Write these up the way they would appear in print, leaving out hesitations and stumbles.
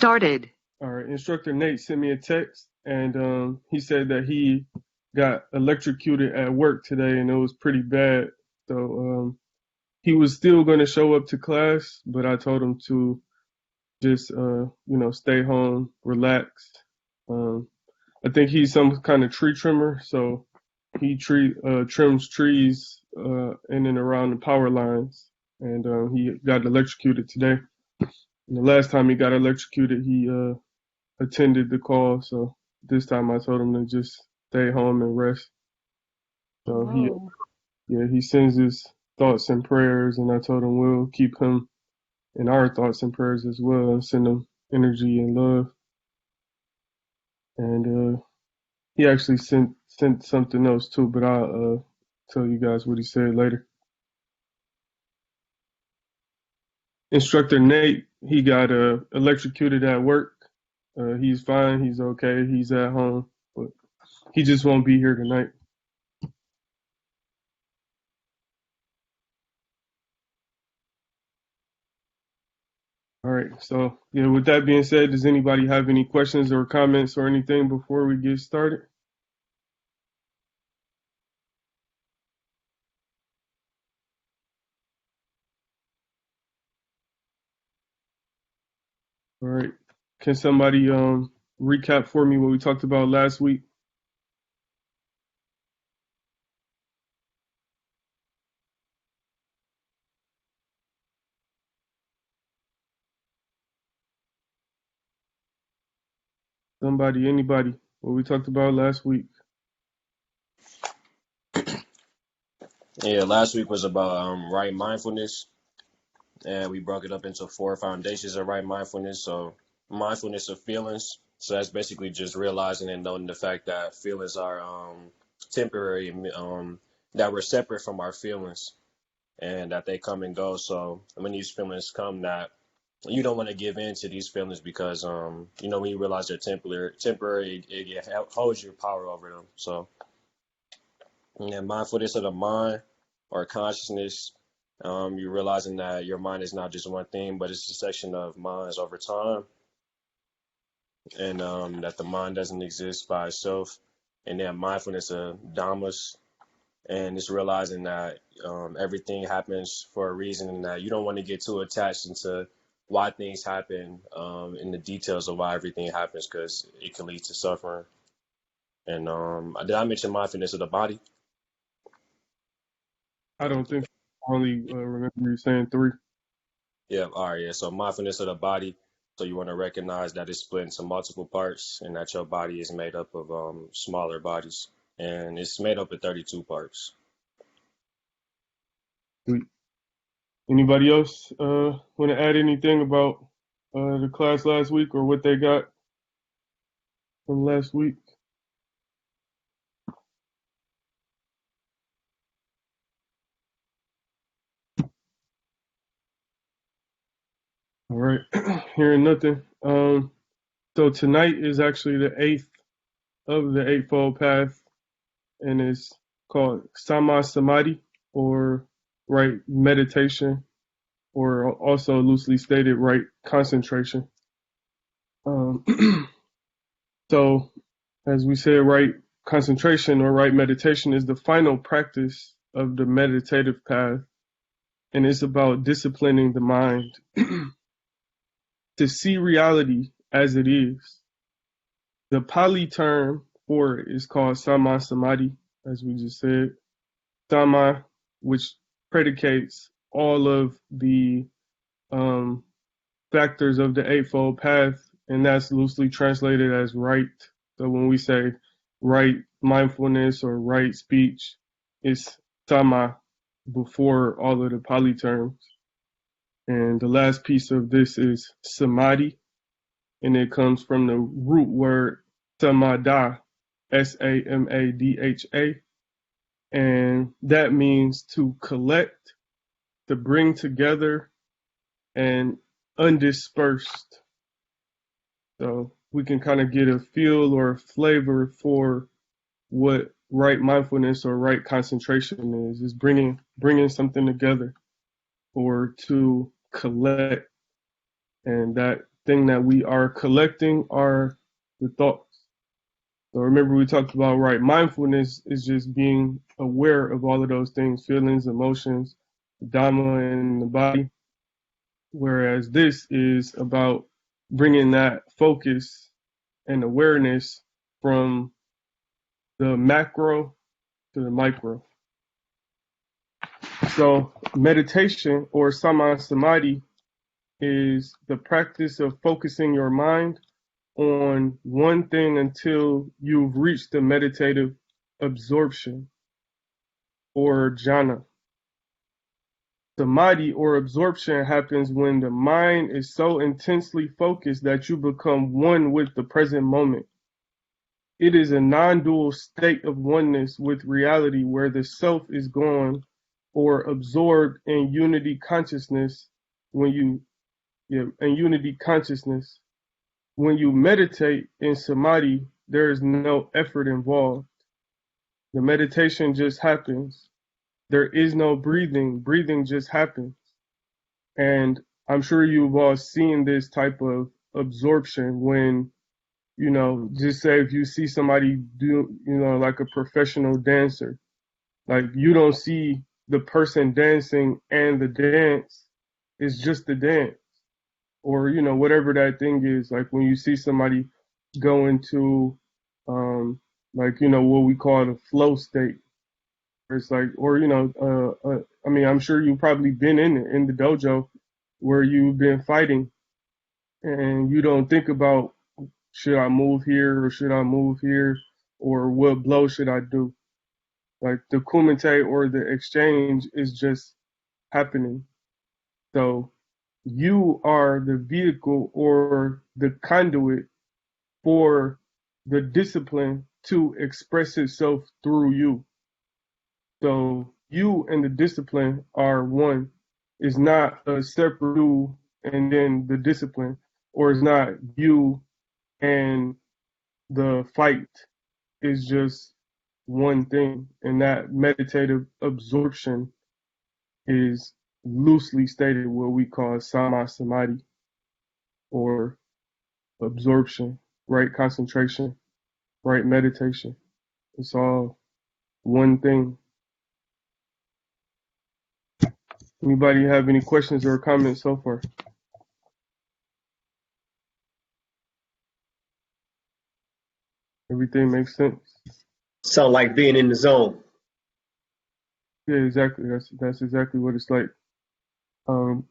started. All right. Instructor Nate sent me a text, and he said that he got electrocuted at work today, and it was pretty bad. So he was still going to show up to class, but I told him to just stay home, relax. I think he's some kind of tree trimmer, so he trims trees in and around the power lines, and he got electrocuted today. And the last time he got electrocuted, he attended the call, so this time I told him to just stay home and rest. So he sends his thoughts and prayers, and I told him we'll keep him in our thoughts and prayers as well, and send him energy and love. And he actually sent something else too, but I'll tell you guys what he said later. Instructor Nate, he got electrocuted at work. He's fine. He's okay. He's at home, but he just won't be here tonight. All right. So, yeah, with that being said, does anybody have any questions or comments or anything before we get started? All right. Can somebody recap for me what we talked about last week? Somebody, anybody, what we talked about last week? Yeah, last week was about right mindfulness, and we broke it up into 4 foundations of right mindfulness. So mindfulness of feelings. So that's basically just realizing and knowing the fact that feelings are temporary, that we're separate from our feelings, and that they come and go. So when these feelings come, that you don't want to give in to these feelings because when you realize they're temporary, it holds your power over them. So yeah, mindfulness of the mind or consciousness. You're realizing that your mind is not just one thing, but it's a section of minds over time, and that the mind doesn't exist by itself. And then mindfulness of Dhammas, and it's realizing that everything happens for a reason, and that you don't want to get too attached into why things happen, in the details of why everything happens, because it can lead to suffering. And did I mention mindfulness of the body? I don't think I only remember you saying 3. Yeah, all right, yeah. So mindfulness of the body. So you want to recognize that it's split into multiple parts, and that your body is made up of smaller bodies, and it's made up of 32 parts. Anybody else want to add anything about the class last week or what they got from last week? All right, hearing nothing. So tonight is actually the 8th of the Eightfold Path, and it's called Sama Samadhi, or right meditation, or also loosely stated right concentration. So, as we said, right concentration or right meditation is the final practice of the meditative path, and it's about disciplining the mind to see reality as it is. The Pali term for it is called Sama Samadhi, as we just said. Sama, which predicates all of the factors of the Eightfold Path, and that's loosely translated as right. So when we say right mindfulness or right speech, it's Sama before all of the Pali terms. And the last piece of this is Samadhi, and it comes from the root word Samadha, Samadha, and that means to collect, to bring together, and undispersed. So we can kind of get a feel or a flavor for what right mindfulness or right concentration is bringing something together, or to collect. And that thing that we are collecting are the thoughts. So remember we talked about right mindfulness is just being aware of all of those things, feelings, emotions, Dhamma in the body. Whereas this is about bringing that focus and awareness from the macro to the micro. So meditation or samadhi is the practice of focusing your mind on one thing until you've reached the meditative absorption or jhana. Samadhi or absorption happens when the mind is so intensely focused that you become one with the present moment. It is a non-dual state of oneness with reality where the self is gone or absorbed in unity consciousness when you in unity consciousness. When you meditate in samadhi, there is no effort involved. The meditation just happens. There is no breathing. Breathing just happens. And I'm sure you've all seen this type of absorption when, just say if you see somebody do, like a professional dancer, like you don't see the person dancing and the dance is just the dance or, whatever that thing is. Like when you see somebody go into, like, what we call the flow state. It's like, or, I mean, I'm sure you've probably been in the dojo where you've been fighting and you don't think about should I move here or should I move here or what blow should I do? Like the kumite or the exchange is just happening. So you are the vehicle or the conduit for the discipline to express itself through you. So you and the discipline are one. It's not a separate you and then the discipline, or it's not you and the fight. It's just one thing. And that meditative absorption is loosely stated what we call samadhi or absorption, right concentration, right meditation. It's all one thing. Anybody have any questions or comments so far? Everything makes sense. Sound like being in the zone. Yeah, exactly. That's exactly what it's like. Um,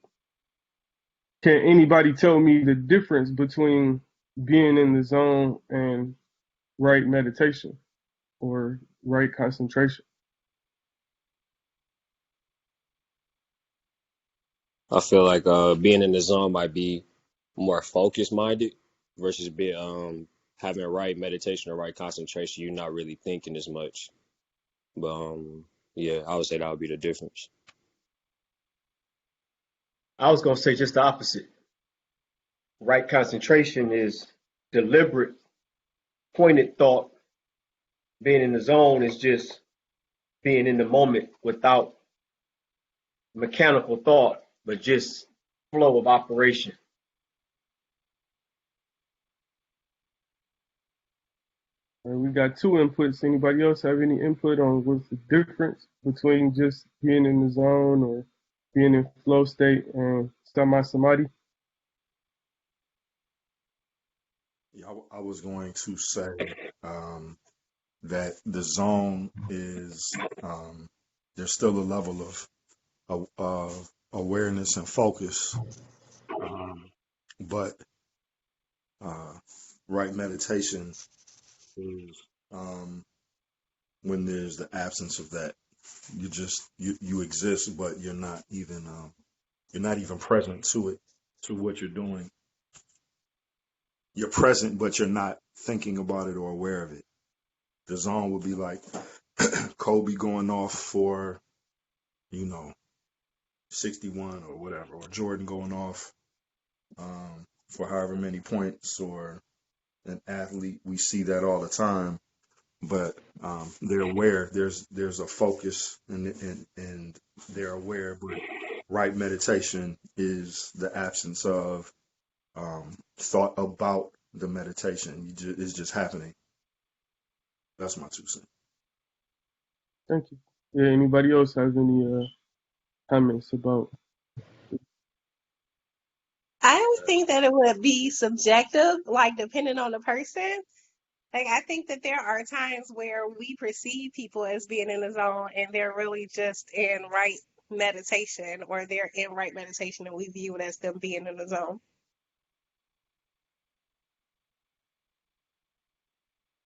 can anybody tell me the difference between being in the zone and right meditation or right concentration? I feel like being in the zone might be more focused minded versus be having right meditation or right concentration. You're not really thinking as much. But yeah, I would say that would be the difference. I was going to say just the opposite. Right concentration is deliberate, pointed thought. Being in the zone is just being in the moment without mechanical thought, but just flow of operation. We got two inputs. Anybody else have any input on what's the difference between just being in the zone or being in flow state and samadhi? Yeah, I was going to say that the zone is there's still a level of awareness and focus, but right meditation is when there's the absence of that. You exist, but you're not even present to it, to what you're doing. You're present, but you're not thinking about it or aware of it. The zone would be like Kobe going off for, 61 or whatever, or Jordan going off for however many points, or an athlete. We see that all the time, but they're aware. There's a focus, and they're aware. But right meditation is the absence of thought about the meditation. It's just happening. That's my 2 cents. Thank you. Yeah, anybody else has any comments about? I would think that it would be subjective, like depending on the person. Like I think that there are times where we perceive people as being in the zone and they're really just in right meditation, or they're in right meditation and we view it as them being in the zone.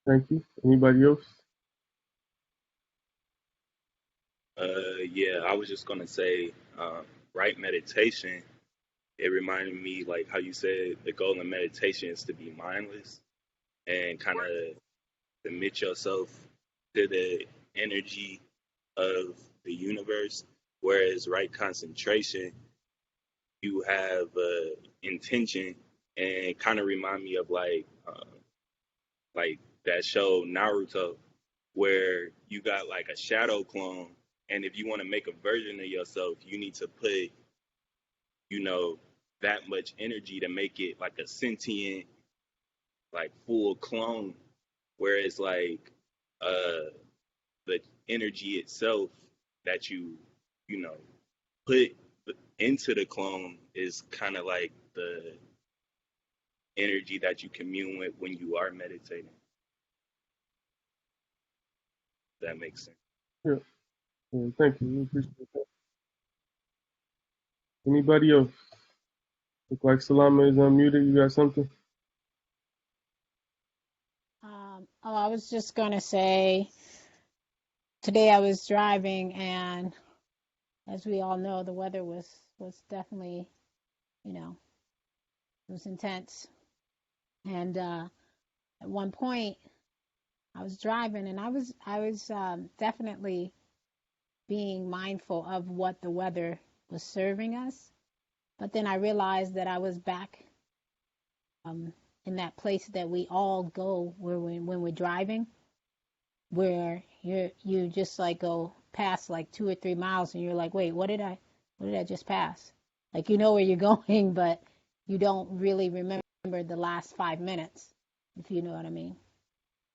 Thank you. Anybody else? Yeah, I was just gonna say, right meditation. It reminded me like how you said the goal in meditation is to be mindless and kind of submit yourself to the energy of the universe. Whereas right concentration, you have intention, and kind of remind me of like that show Naruto, where you got like a shadow clone, and if you want to make a version of yourself, you need to put, you know, that much energy to make it like a sentient, like full clone. Whereas like the energy itself that you know put into the clone is kind of like the energy that you commune with when you are meditating. If that makes sense. Yeah. Yeah, thank you. We appreciate that. Anybody else? Look like Salama is unmuted. You got something? I was just going to say, today I was driving, and as we all know, the weather was definitely, it was intense. And at one point, I was driving, and I was definitely being mindful of what the weather was serving us. But then I realized that I was back in that place that we all go where when we're driving, where you just like go past like 2 or 3 miles and you're like, wait, what did I just pass? Like, you know where you're going, but you don't really remember the last 5 minutes, if you know what I mean.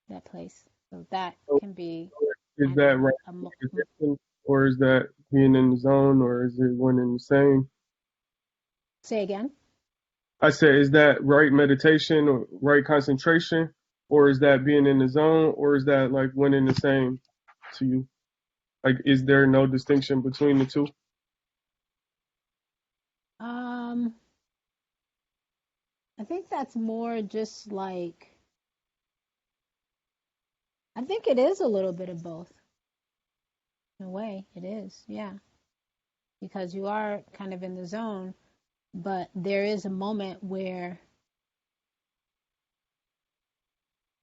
That place. So that can be Is kind that of right a meditation, or is that being in the zone, or is it one and the same? say again. I said, is that right meditation or right concentration, or is that being in the zone, or is that like one and the same to you? Like, is there no distinction between the two? I think that's more just like, I think it is a little bit of both. In a way, it is, yeah. Because you are kind of in the zone, but there is a moment where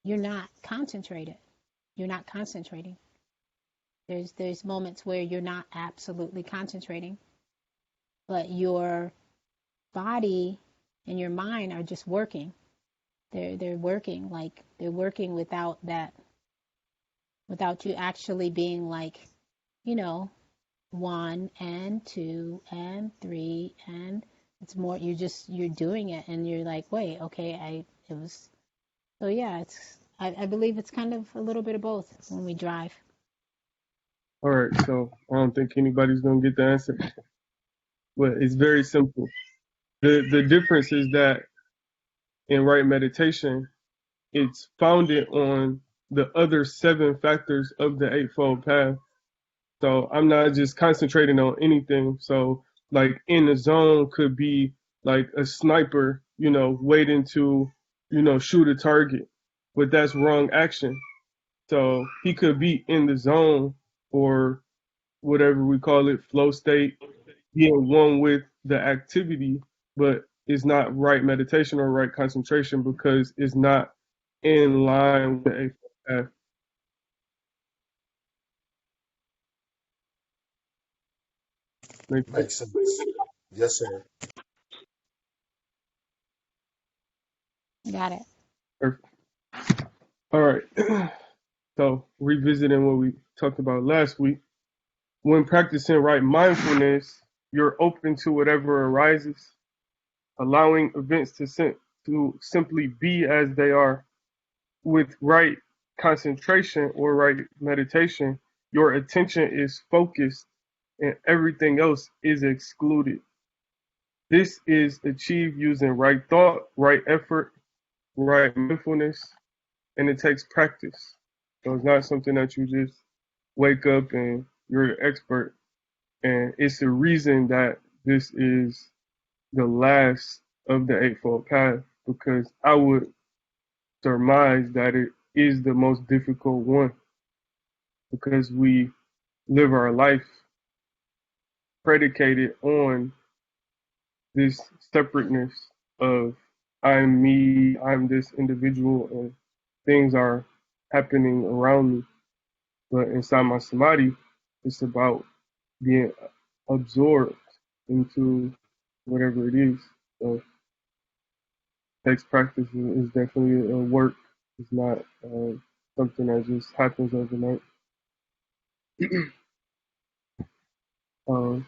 you're not concentrated. You're not concentrating. There's moments where you're not absolutely concentrating, but your body and your mind are just working. They're working, like they're working without you actually being like, you know, 1 and 2 and 3, and it's more you're doing it and you're like, wait, okay, it was. So yeah, I believe it's kind of a little bit of both when we drive. All right, so I don't think anybody's gonna get the answer, but it's very simple. The difference is that in right meditation, it's founded on the other 7 factors of the Eightfold Path. So I'm not just concentrating on anything. So like in the zone could be like a sniper, waiting to, shoot a target, but that's wrong action. So he could be in the zone, or whatever we call it, flow state, being one with the activity, but it's not right meditation or right concentration because it's not in line with the Eightfold Path. Make sense? Makes sense. Yes, sir. Got it. Perfect. All right. So revisiting what we talked about last week, when practicing right mindfulness, you're open to whatever arises. allowing events to simply be as they are. With right concentration or right meditation, your attention is focused and everything else is excluded. This is achieved using right thought, right effort, right mindfulness, and it takes practice. So it's not something that you just wake up and you're the expert. And it's the reason that this is the last of the Eightfold Path, because I would surmise that it is the most difficult one, because we live our life predicated on this separateness of I'm me, I'm this individual, and things are happening around me. But inside my samadhi, it's about being absorbed into whatever it is. So takes practice is definitely a work. It's not something that just happens overnight. um,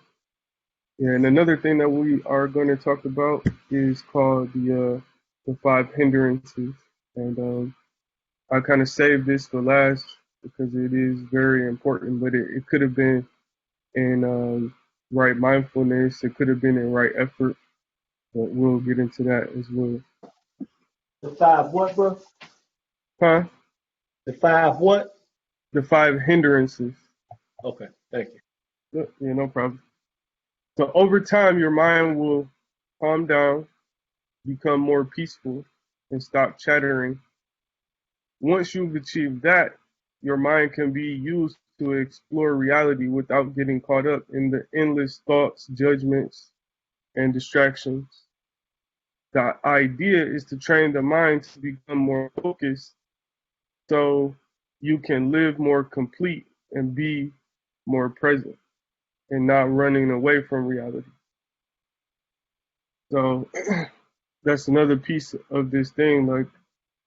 yeah, and another thing that we are going to talk about is called the five hindrances, and I kind of saved this for last because it is very important. But it could have been in right mindfulness. It could have been in right effort. But we'll get into that as well. The five what, bro? Huh? The five what? The five hindrances. Okay, thank you. Yeah, no problem. So over time, your mind will calm down, become more peaceful, and stop chattering. Once you've achieved that, your mind can be used to explore reality without getting caught up in the endless thoughts, judgments, and distractions. The idea is to train the mind to become more focused so you can live more complete and be more present and not running away from reality. So that's another piece of this thing. Like,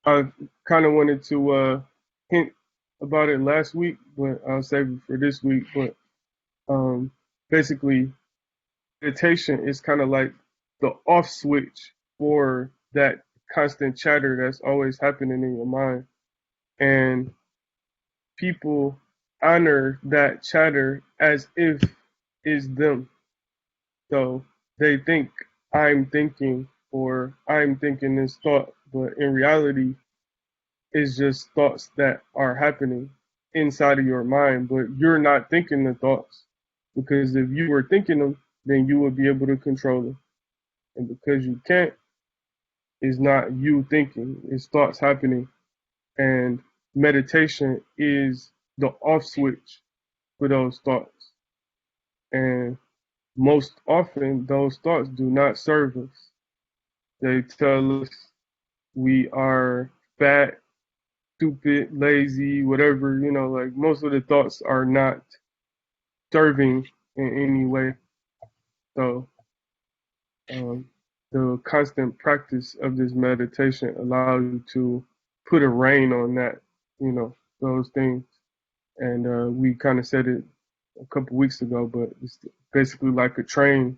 I kind of wanted to hint about it last week, but I'll save it for this week. But basically, meditation is kind of like the off switch for that constant chatter that's always happening in your mind. And people honor that chatter as if it's them. So they think I'm thinking or I'm thinking this thought, but in reality, it's just thoughts that are happening inside of your mind, but you're not thinking the thoughts. Because if you were thinking them, then you would be able to control them. And because you can't, it's not you thinking, it's thoughts happening. And meditation is the off switch for those thoughts. And most often, those thoughts do not serve us. They tell us we are fat, stupid, lazy, whatever, like most of the thoughts are not serving in any way. So the constant practice of this meditation allows you to put a rein on that, those things. And we kind of said it a couple weeks ago, but it's basically like a train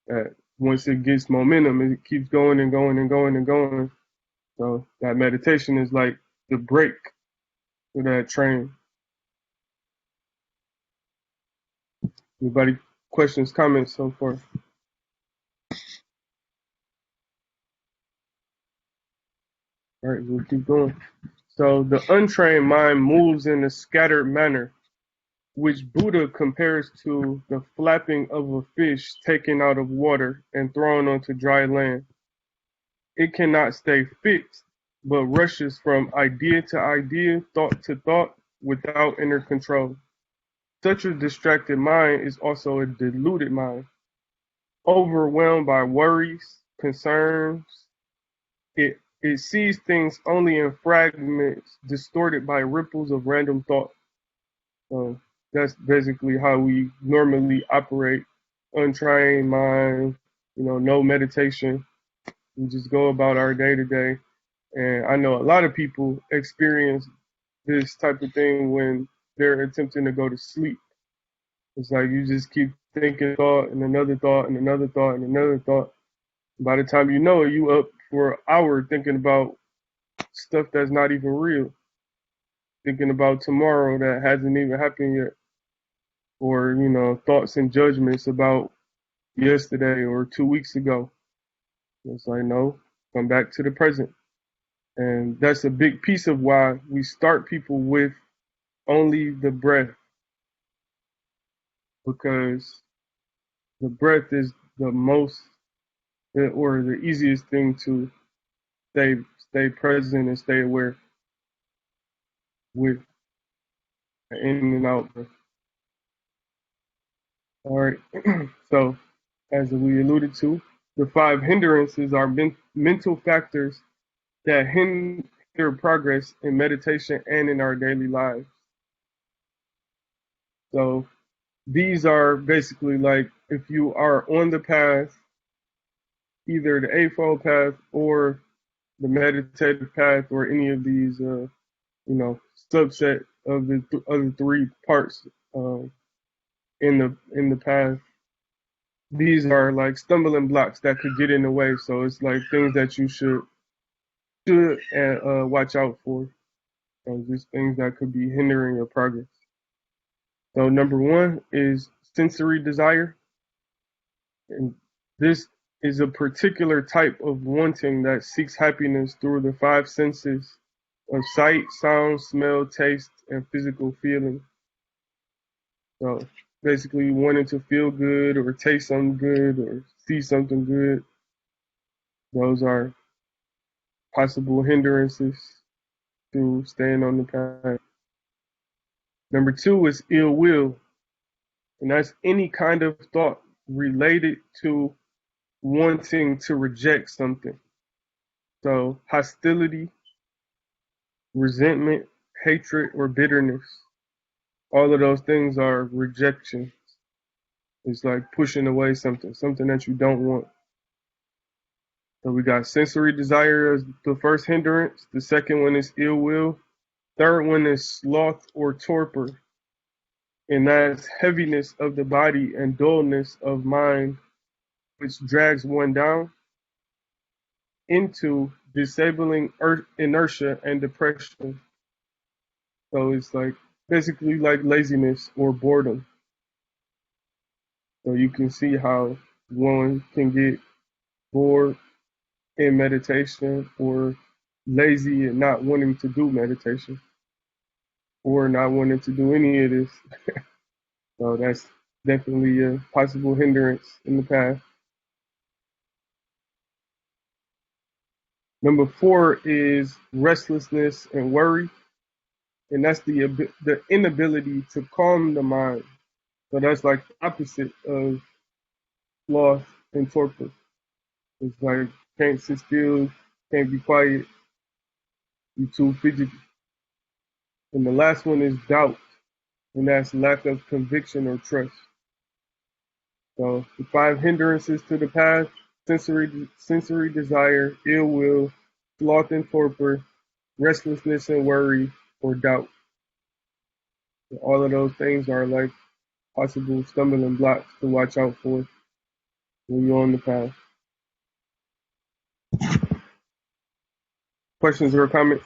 that once it gets momentum, it keeps going and going and going and going. So that meditation is like the brake for that train. Anybody questions, comments so far? All right, we'll keep going. So the untrained mind moves in a scattered manner, which Buddha compares to the flapping of a fish taken out of water and thrown onto dry land. It cannot stay fixed, but rushes from idea to idea, thought to thought, without inner control. Such a distracted mind is also a deluded mind, overwhelmed by worries, concerns. It sees things only in fragments, distorted by ripples of random thought. So that's basically how we normally operate. Untrained mind, no meditation. We just go about our day to day. And I know a lot of people experience this type of thing when they're attempting to go to sleep. It's like you just keep thinking thought and another thought and another thought and another thought. By the time you know it, you up for an hour thinking about stuff that's not even real, thinking about tomorrow that hasn't even happened yet, or thoughts and judgments about yesterday or 2 weeks ago. It's like, no, come back to the present. And that's a big piece of why we start people with only the breath, because the breath is the most or the easiest thing to stay present and stay aware with in and out breath. All right. So, as we alluded to, the 5 hindrances are mental factors that hinder progress in meditation and in our daily lives. So, these are basically like if you are on the path, either the Eightfold path or the meditative path or any of these, subset of the other 3 parts in the path. These are like stumbling blocks that could get in the way. So it's like things that you should watch out for. Just things that could be hindering your progress. So number 1 is sensory desire. And this is a particular type of wanting that seeks happiness through the 5 senses of sight, sound, smell, taste, and physical feeling. So basically wanting to feel good or taste something good or see something good. Those are possible hindrances to staying on the path. Number 2 is ill will. And that's any kind of thought related to wanting to reject something. So hostility, resentment, hatred, or bitterness. All of those things are rejection. It's like pushing away something that you don't want. So we got sensory desire as the first hindrance. The second one is ill will. Third one is sloth or torpor. And that's heaviness of the body and dullness of mind, which drags one down into disabling inertia and depression. So it's like basically like laziness or boredom. So you can see how one can get bored in meditation or lazy and not wanting to do meditation or not wanting to do any of this. So that's definitely a possible hindrance in the path. Number 4 is restlessness and worry. And that's the inability to calm the mind. So that's like the opposite of sloth and torpor. It's like can't sit still, can't be quiet, you too fidgety. And the last one is doubt, and that's lack of conviction or trust. So the 5 hindrances to the path: sensory desire, ill will, sloth and torpor, restlessness and worry, or doubt. And all of those things are like possible stumbling blocks to watch out for when you're on the path. Questions or comments?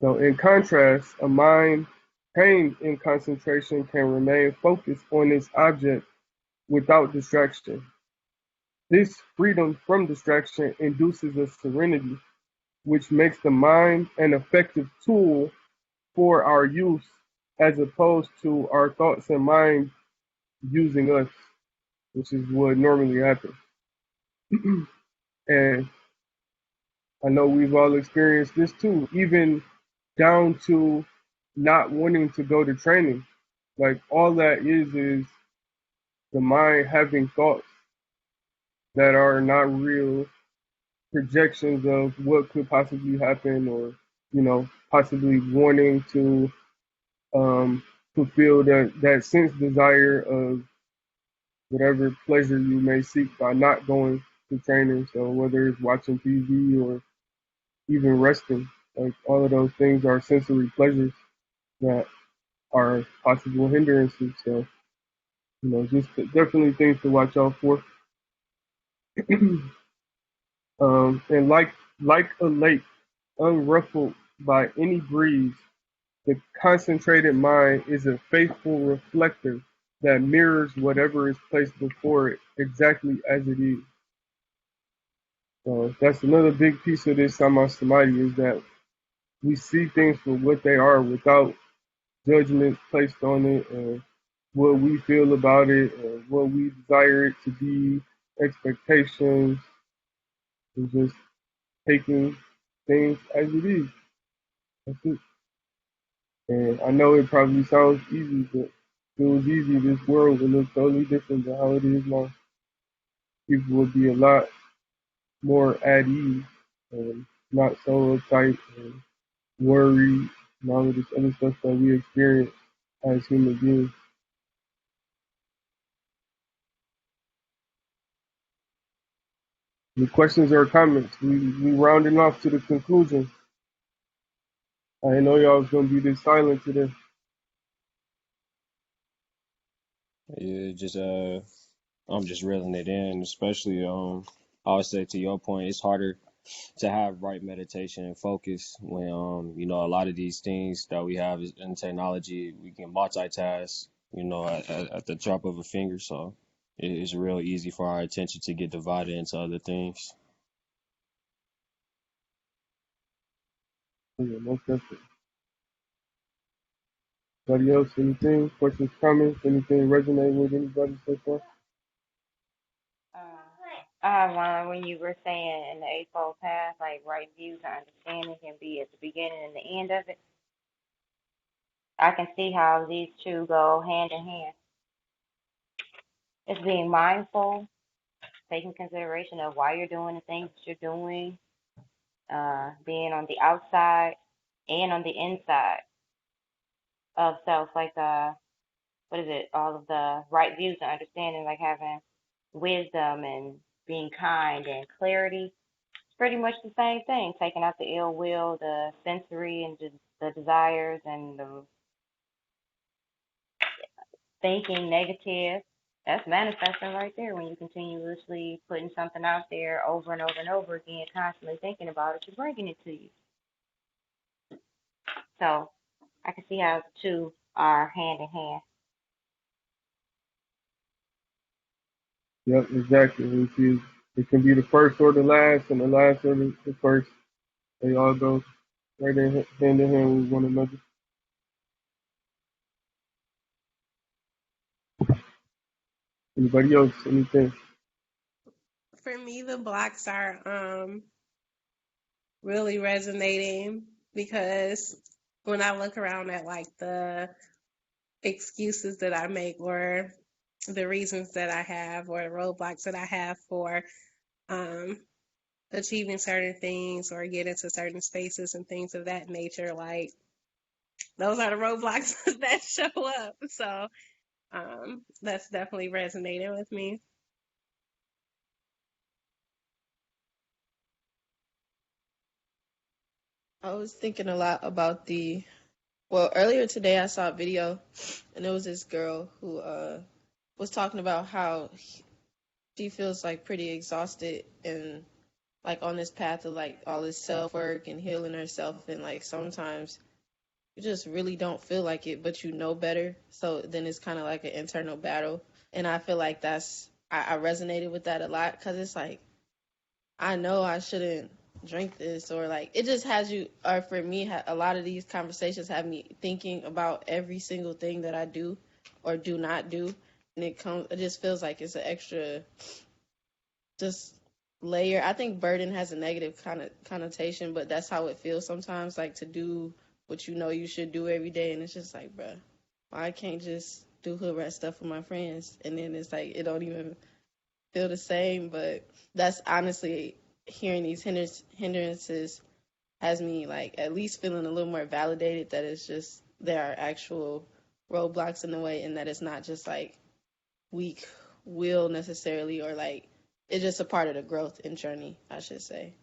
So in contrast, a mind trained in concentration can remain focused on its object without distraction. This freedom from distraction induces a serenity, which makes the mind an effective tool for our use as opposed to our thoughts and mind using us, which is what normally happens. And I know we've all experienced this too, even down to not wanting to go to training. Like all that is the mind having thoughts that are not real projections of what could possibly happen, or possibly wanting to fulfill that sense desire of whatever pleasure you may seek by not going to training. So whether it's watching TV or even resting, like all of those things are sensory pleasures that are possible hindrances. So, just definitely things to watch out for. And like a lake unruffled by any breeze, the concentrated mind is a faithful reflector that mirrors whatever is placed before it exactly as it is. So that's another big piece of this Sama Samadhi is that we see things for what they are without judgment placed on it and what we feel about it and what we desire it to be, expectations, and just taking things as it is. That's it. And I know it probably sounds easy, but if it was easy, this world would look totally different than how it is now. People would be a lot more at ease and not so uptight and worried and all of this other stuff that we experience as human beings. The questions or comments, we rounding off to the conclusion. I didn't know y'all was gonna be this silent today. Yeah, just I'm just reeling it in, especially I would say to your point, it's harder to have right meditation and focus when a lot of these things that we have in technology, we can multitask, at the drop of a finger. So it's real easy for our attention to get divided into other things. Yeah, most definitely. Anybody else, anything? Questions, comments, anything resonate with anybody so far? I have one when you were saying in the Eightfold Path, like right view to understanding can be at the beginning and the end of it. I can see how these two go hand in hand. It's being mindful, taking consideration of why you're doing the things that you're doing, being on the outside and on the inside of self, like what is it? All of the right views and understanding, like having wisdom and being kind and clarity. It's pretty much the same thing. Taking out the ill will, the sensory and the desires and the thinking negative. That's manifesting right there when you continuously putting something out there over and over and over again, constantly thinking about it, you're bringing it to you. So I can see how the two are hand in hand. Yep, exactly. It can be the first or the last, and the last or the first. They all go right hand in hand with one another. Anybody else? Anything? For me, the blocks are really resonating because when I look around at like the excuses that I make or the reasons that I have or the roadblocks that I have for um achieving certain things or getting to certain spaces and things of that nature, like those are the roadblocks that show up. So that's definitely resonating with me. I was thinking a lot about earlier today I saw a video and there was this girl who was talking about how she feels like pretty exhausted and like on this path of like all this self work and healing herself, and like sometimes you just really don't feel like it, but you know better. So then it's kind of like an internal battle. And I feel like I resonated with that a lot because it's like, I know I shouldn't drink this, or like it just has you, or for me, a lot of these conversations have me thinking about every single thing that I do or do not do. And it just feels like it's an extra just layer. I think burden has a negative kind of connotation, but that's how it feels sometimes, like to do what you know you should do every day. And it's just like, bruh, I can't just do hood rat stuff with my friends. And then it's like, it don't even feel the same. But that's honestly, hearing these hindrances has me like at least feeling a little more validated that it's just, there are actual roadblocks in the way, and that it's not just like weak will necessarily, or like it's just a part of the growth and journey, I should say.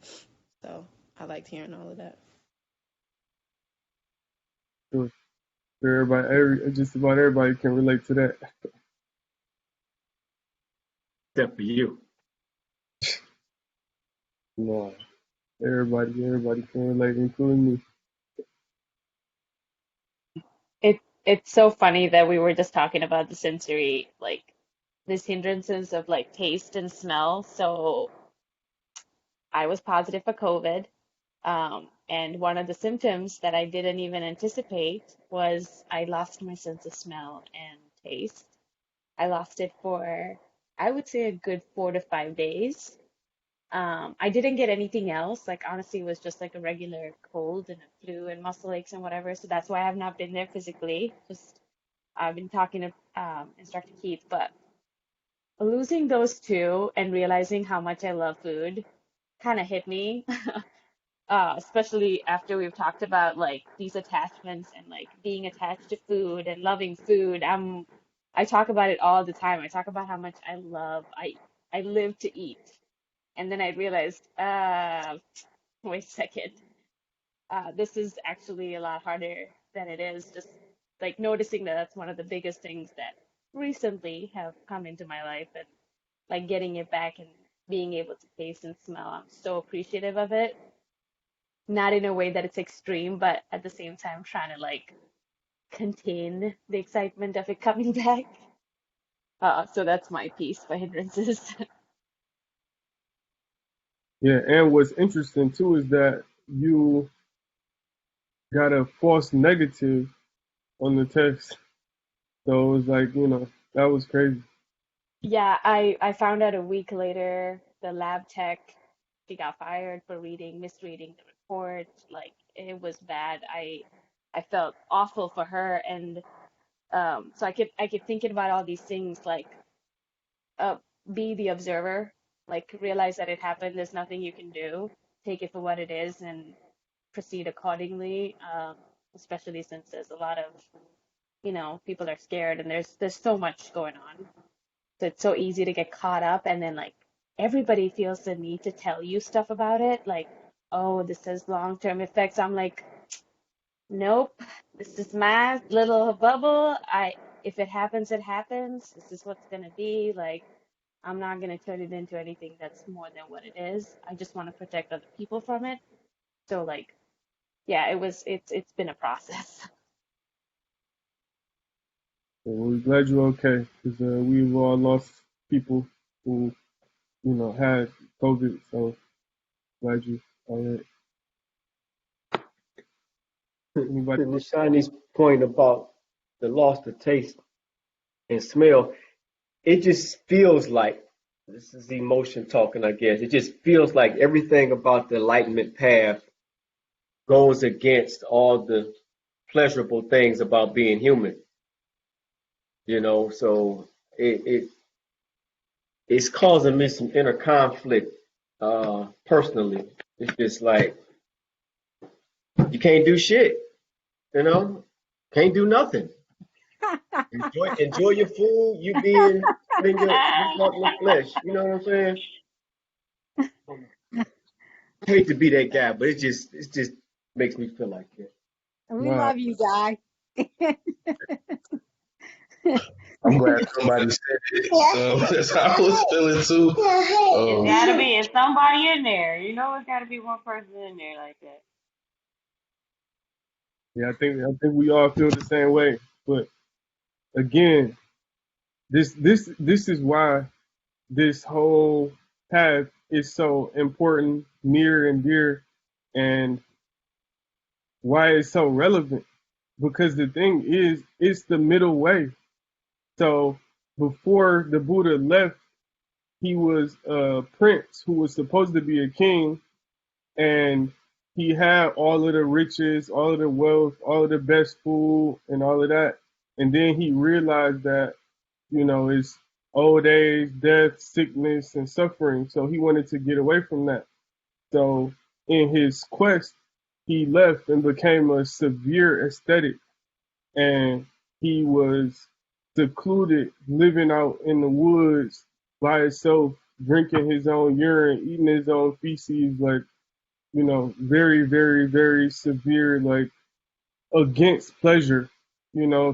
So I liked hearing all of that. Sure. Just about everybody can relate to that. Except for you. No, everybody can relate, including me. It's so funny that we were just talking about the sensory, like these hindrances of like taste and smell. So I was positive for COVID. And one of the symptoms that I didn't even anticipate was I lost my sense of smell and taste. I lost it for, I would say, a good 4 to 5 days. I didn't get anything else. Like, honestly, it was just like a regular cold and a flu and muscle aches and whatever. So that's why I have not been there physically. Just I've been talking to Instructor Keith, but losing those two and realizing how much I love food kind of hit me. Especially after we've talked about like these attachments and like being attached to food and loving food. I talk about it all the time. I talk about how much I live to eat. And then I realized, wait a second, this is actually a lot harder than it is. Just like noticing that that's one of the biggest things that recently have come into my life, and like getting it back and being able to taste and smell. I'm so appreciative of it. Not in a way that it's extreme, but at the same time trying to like contain the excitement of it coming back. So that's my piece for hindrances. Yeah, and what's interesting too is that you got a false negative on the test. So it was like, that was crazy. Yeah, I found out a week later the lab tech, she got fired for misreading the report. Like it was bad. I felt awful for her, and so I kept thinking about all these things, like uh be the observer, like realize that it happened, there's nothing you can do, take it for what it is and proceed accordingly. Especially since there's a lot of, people are scared and there's so much going on. So it's so easy to get caught up, and then like everybody feels the need to tell you stuff about it, like, oh, this has long-term effects. I'm like, nope, this is my little bubble. If it happens, it happens. This is what's gonna be. Like, I'm not gonna turn it into anything that's more than what it is. I just want to protect other people from it. So like, yeah, it's been a process. So we're glad you're okay, because we've all lost people who, had COVID. So glad you all right. Anybody? And the Chinese point about the loss of taste and smell, it just feels like, this is emotion talking, I guess. It just feels like everything about the enlightenment path goes against all the pleasurable things about being human. So it's causing me some inner conflict personally. It's just like you can't do shit, can't do nothing. Enjoy your food. You being in your flesh. You know what I'm saying? I hate to be that guy, but it just makes me feel like it. We Wow. love you, Guy. I'm glad somebody said it. So that's how I was feeling too. It's gotta be, it's somebody in there. You know, it's gotta be one person in there like that. Yeah, I think we all feel the same way. But again, this is why this whole path is so important, near and dear, and why it's so relevant. Because the thing is, it's the middle way. So before the Buddha left, he was a prince who was supposed to be a king, and he had all of the riches, all of the wealth, all of the best food, and all of that. And then he realized that, it's old age, death, sickness, and suffering. So he wanted to get away from that. So in his quest, he left and became a severe ascetic. And he was secluded, living out in the woods by himself, drinking his own urine, eating his own feces, like, very, very, very severe, like against pleasure,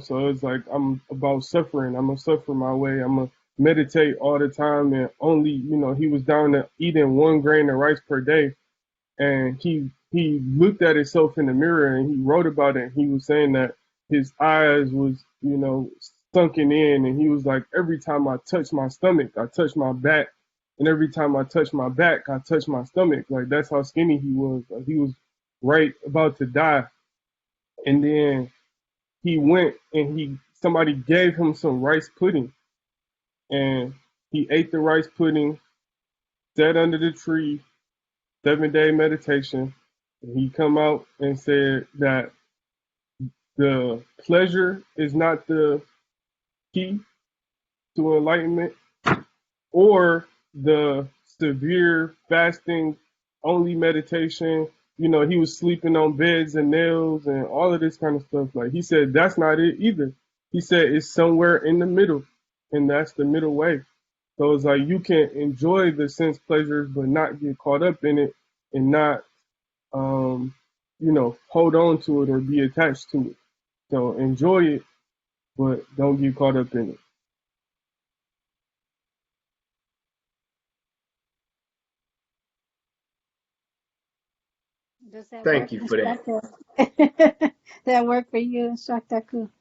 So it's like I'm about suffering. I'm gonna suffer my way. I'm gonna meditate all the time and only, he was down to eating 1 grain of rice per day, and he looked at himself in the mirror and he wrote about it. He was saying that his eyes was, sunken in, and he was like, every time I touch my stomach, I touch my back, and every time I touch my back, I touch my stomach. Like, that's how skinny he was. Like, he was right about to die, and then he went and somebody gave him some rice pudding, and he ate the rice pudding, sat under the tree, 7-day meditation. And he come out and said that the pleasure is not the key to enlightenment, or the severe fasting only meditation. He was sleeping on beds and nails and all of this kind of stuff. Like, he said, that's not it either. He said it's somewhere in the middle, and that's the middle way. So it's like you can enjoy the sense pleasures, but not get caught up in it, and not, hold on to it or be attached to it. So enjoy it, but don't get caught up in it. Does that work, Thank you for that. instructor? That work for you, instructor? Cool.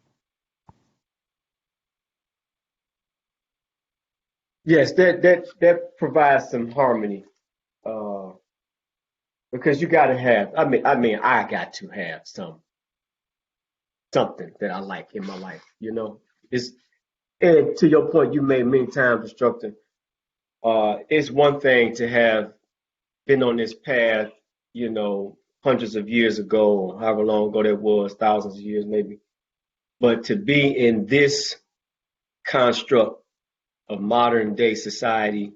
Yes, that provides some harmony. Uh, because you got to have. I got to have something that I like in my life. It's and to your point you made many times, instructor. It's one thing to have been on this path, hundreds of years ago, however long ago that was, thousands of years maybe. But to be in this construct of modern day society,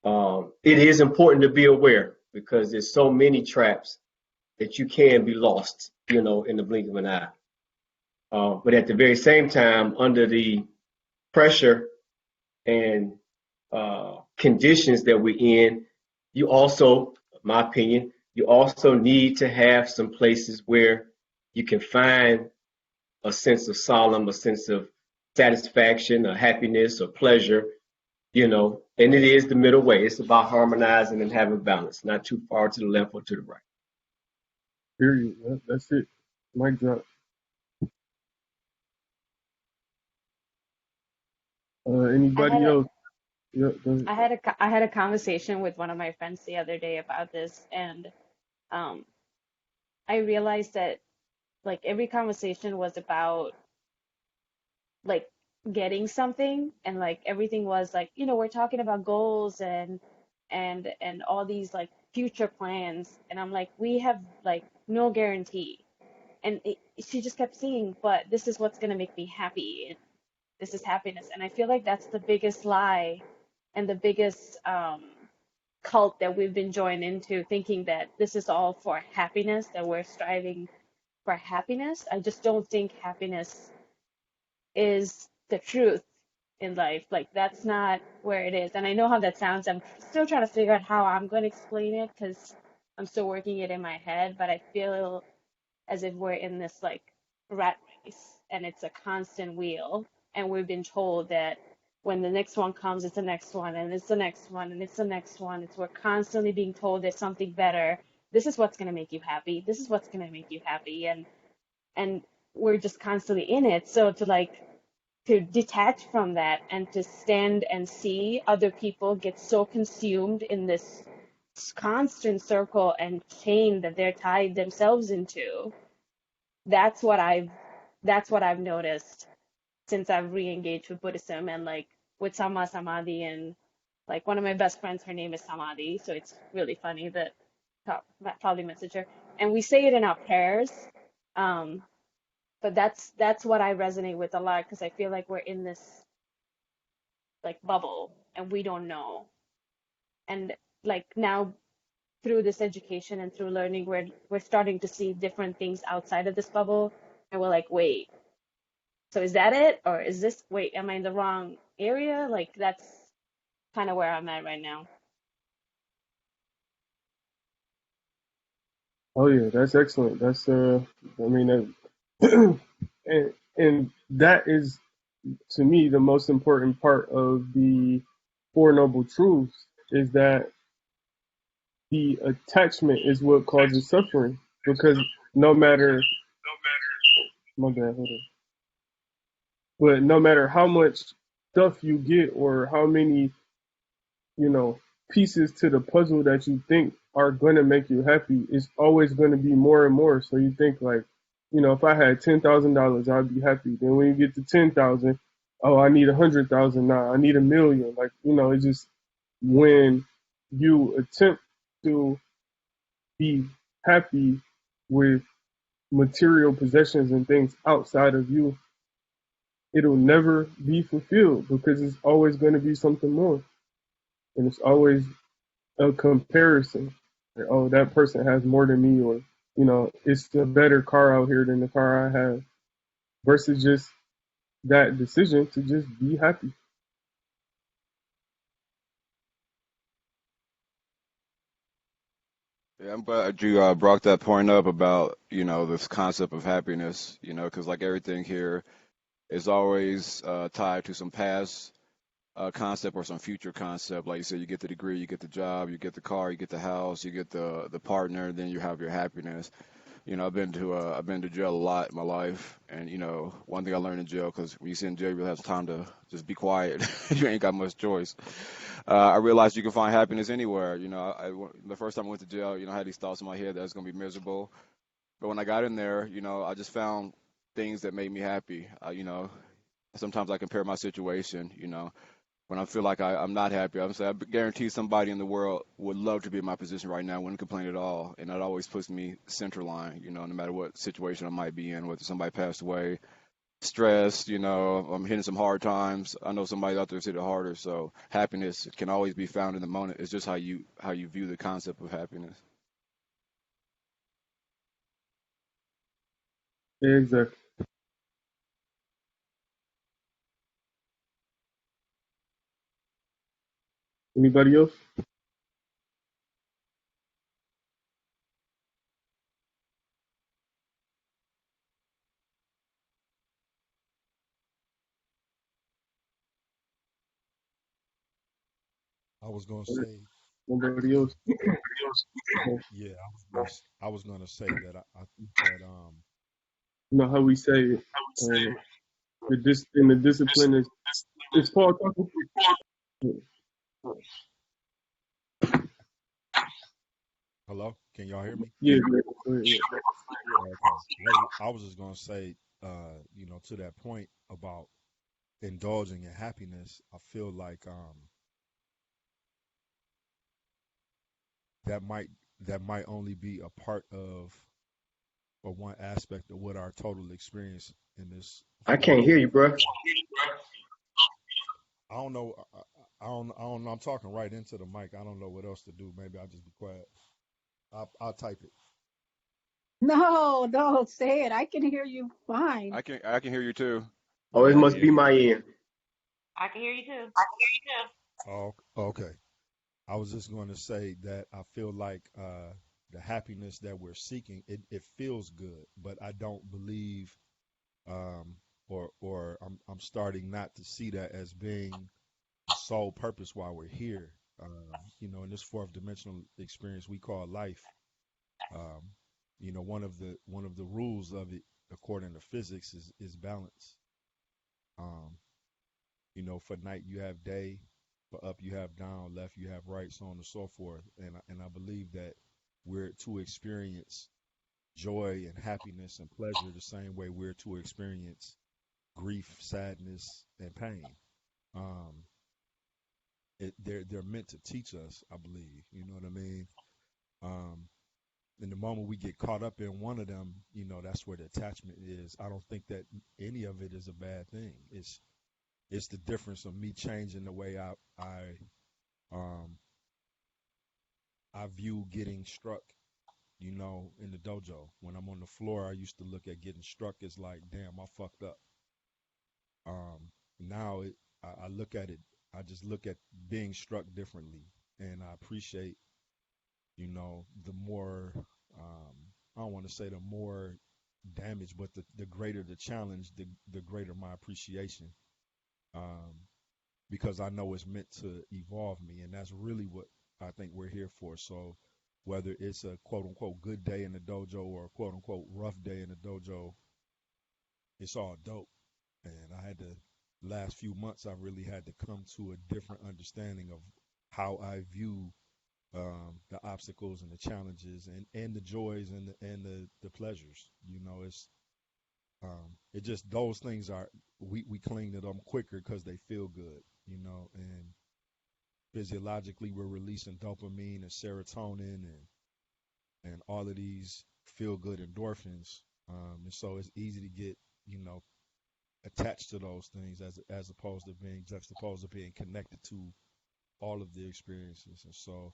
it is important to be aware because there's so many traps that you can be lost, in the blink of an eye. But at the very same time, under the pressure and conditions that we're in, you also, in my opinion, you also need to have some places where you can find a sense of solemn, a sense of satisfaction, or happiness, or pleasure, and it is the middle way. It's about harmonizing and having balance, not too far to the left or to the right. Period. That's it. Mic drop. Anybody else? Yeah, go ahead. I had a conversation with one of my friends the other day about this, and um, I realized that like every conversation was about like getting something, and like everything was like, we're talking about goals and all these like future plans, and I'm like, we have like no guarantee. And she just kept saying, but this is what's gonna make me happy, and this is happiness. And I feel like that's the biggest lie and the biggest cult that we've been joined into, thinking that this is all for happiness, that we're striving for happiness. I just don't think happiness is the truth in life. Like, that's not where it is. And I know how that sounds. I'm still trying to figure out how I'm going to explain it because I'm still working it in my head, but I feel as if we're in this like rat race and it's a constant wheel. And we've been told that when the next one comes, it's the next one, and it's the next one, and it's the next one. We're constantly being told there's something better. This is what's going to make you happy. This is what's going to make you happy. And we're just constantly in it. So to detach from that and to stand and see other people get so consumed in this constant circle and chain that they're tied themselves into, that's what I've noticed since I've re-engaged with Buddhism and like with Sama Samadhi. And like one of my best friends, her name is Samadhi, so it's really funny that probably message her, and we say it in our prayers. But that's what I resonate with a lot, because I feel like we're in this like bubble and we don't know. And like now through this education and through learning, we're starting to see different things outside of this bubble, and we're like, wait, so is that it? Or is this, wait, am I in the wrong area? Like, that's kind of where I'm at right now. Oh yeah, that's excellent. That's I mean, And that is, to me, the most important part of the Four Noble Truths is that the attachment is what causes suffering. Because no matter, my bad, hold on. But no matter how much stuff you get or how many, you know, pieces to the puzzle that you think are going to make you happy, it's always going to be more and more. So you think like, you know, if I had $10,000, I'd be happy. Then when you get to 10,000, oh, I need 100,000 now. I need 1,000,000. Like, you know, it's just when you attempt to be happy with material possessions and things outside of you, it'll never be fulfilled because it's always going to be something more. And it's always a comparison. Like, oh, that person has more than me, or, you know, it's a better car out here than the car I have, versus just that decision to just be happy. Yeah, I'm glad you brought that point up about, this concept of happiness, because like everything here is always tied to some past concept or some future concept. Like you said, you get the degree, you get the job, you get the car, you get the house, you get the partner, then you have your happiness. I've been to jail a lot in my life, and one thing I learned in jail, because when you sit in jail, you really have time to just be quiet. You ain't got much choice. I realized you can find happiness anywhere. The first time I went to jail, I had these thoughts in my head that I was gonna be miserable, but when I got in there, I just found things that made me happy. Sometimes I compare my situation. When I feel like I'm not happy, I'm saying I guarantee somebody in the world would love to be in my position right now, wouldn't complain at all, and that always puts me center line. No matter what situation I might be in, whether somebody passed away, stressed, I'm hitting some hard times. I know somebody out there's hit it harder, so happiness can always be found in the moment. It's just how you view the concept of happiness. Exactly. Anybody else? I was gonna say, Nobody else? yeah, I was gonna say that I think that You know how we say it. In the discipline is Paul talking? hello, can y'all hear me? Yeah, yeah. Go ahead, yeah. Okay. I was just gonna say, to that point about indulging in happiness, I feel like that might that might only be a part of or one aspect of what our total experience in this I can't hear form. you, bro. I don't know. I don't know. I'm talking right into the mic. I don't know what else to do. Maybe I'll just be quiet. I'll type it. No, don't say it. I can hear you fine. I can hear you too. Oh, it Yeah. must be my end. I can hear you too. Oh, okay. I was just going to say that I feel like the happiness that we're seeking, it feels good, but I don't believe, or I'm starting not to see that as being the sole purpose why we're here. In this fourth dimensional experience we call life. Um, one of the rules of it, according to physics, is balance. Um, for night you have day, for up you have down, left you have right, so on and so forth. And I believe that we're to experience joy and happiness and pleasure the same way we're to experience grief, sadness, and pain. Um, they're meant to teach us, I believe. You know what I mean? Um, in the moment we get caught up in one of them, that's where the attachment is. I don't think that any of it is a bad thing. It's the difference of me changing the way um I view getting struck. In the dojo, when I'm on the floor, I used to look at getting struck as like, damn, I fucked up. Now I look at it. I just look at being struck differently, and I appreciate, the more. I don't want to say the more damage, but the greater the challenge, the greater my appreciation. Um, because I know it's meant to evolve me, and that's really what I think we're here for. So whether it's a quote unquote good day in the dojo or a quote unquote rough day in the dojo, it's all dope. And I had to last few months, I really had to come to a different understanding of how I view the obstacles and the challenges and the joys and the pleasures. You know, it just those things are we cling to them quicker because they feel good. You know, and physiologically we're releasing dopamine and serotonin and all of these feel good endorphins. And so it's easy to get, you know, attached to those things as opposed to being juxtaposed to being connected to all of the experiences. And so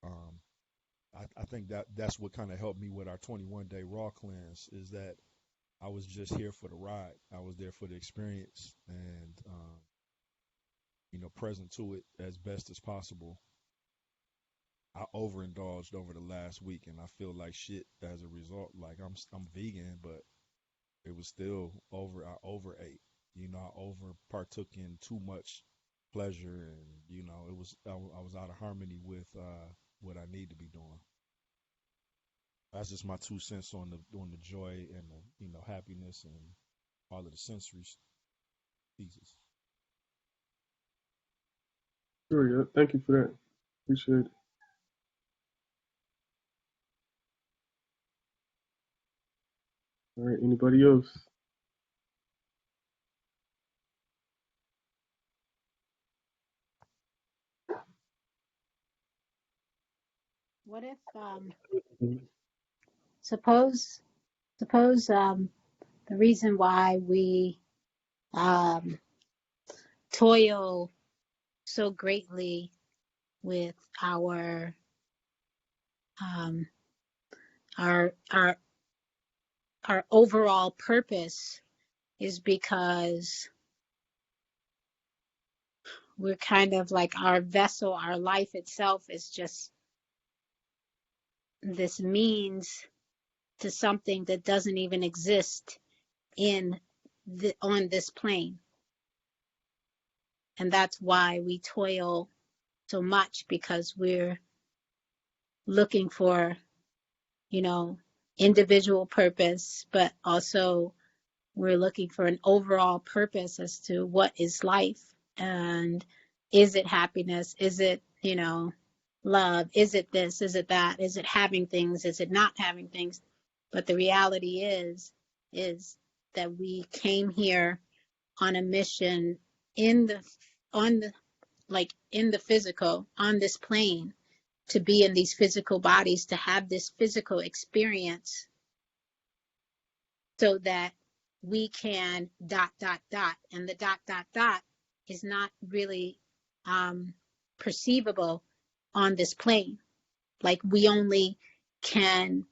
um, I think that's what kind of helped me with our 21-day raw cleanse is that I was just here for the ride. I was there for the experience and you know, present to it as best as possible. I overindulged over the last week, and I feel like shit as a result. Like I'm vegan, but it was still over. I overate. You know, I over partook in too much pleasure, and you know, I was out of harmony with what I need to be doing. That's just my 2 cents on the joy and the happiness and all of the sensory pieces. Sure, yeah. Thank you for that. Appreciate it. All right, anybody else? What if suppose the reason why we toil so greatly with um, our our our overall purpose is because we're kind of like our vessel, our life itself is just this means to something that doesn't even exist on this plane. And that's why we toil so much, because we're looking for, individual purpose, but also we're looking for an overall purpose as to what is life, and is it happiness? Is it, love? Is it this? Is it that? Is it having things? Is it not having things? But the reality is that we came here on a mission on the in the physical, on this plane, to be in these physical bodies, to have this physical experience, so that we can ... And the ... is not really perceivable on this plane. Like, we only can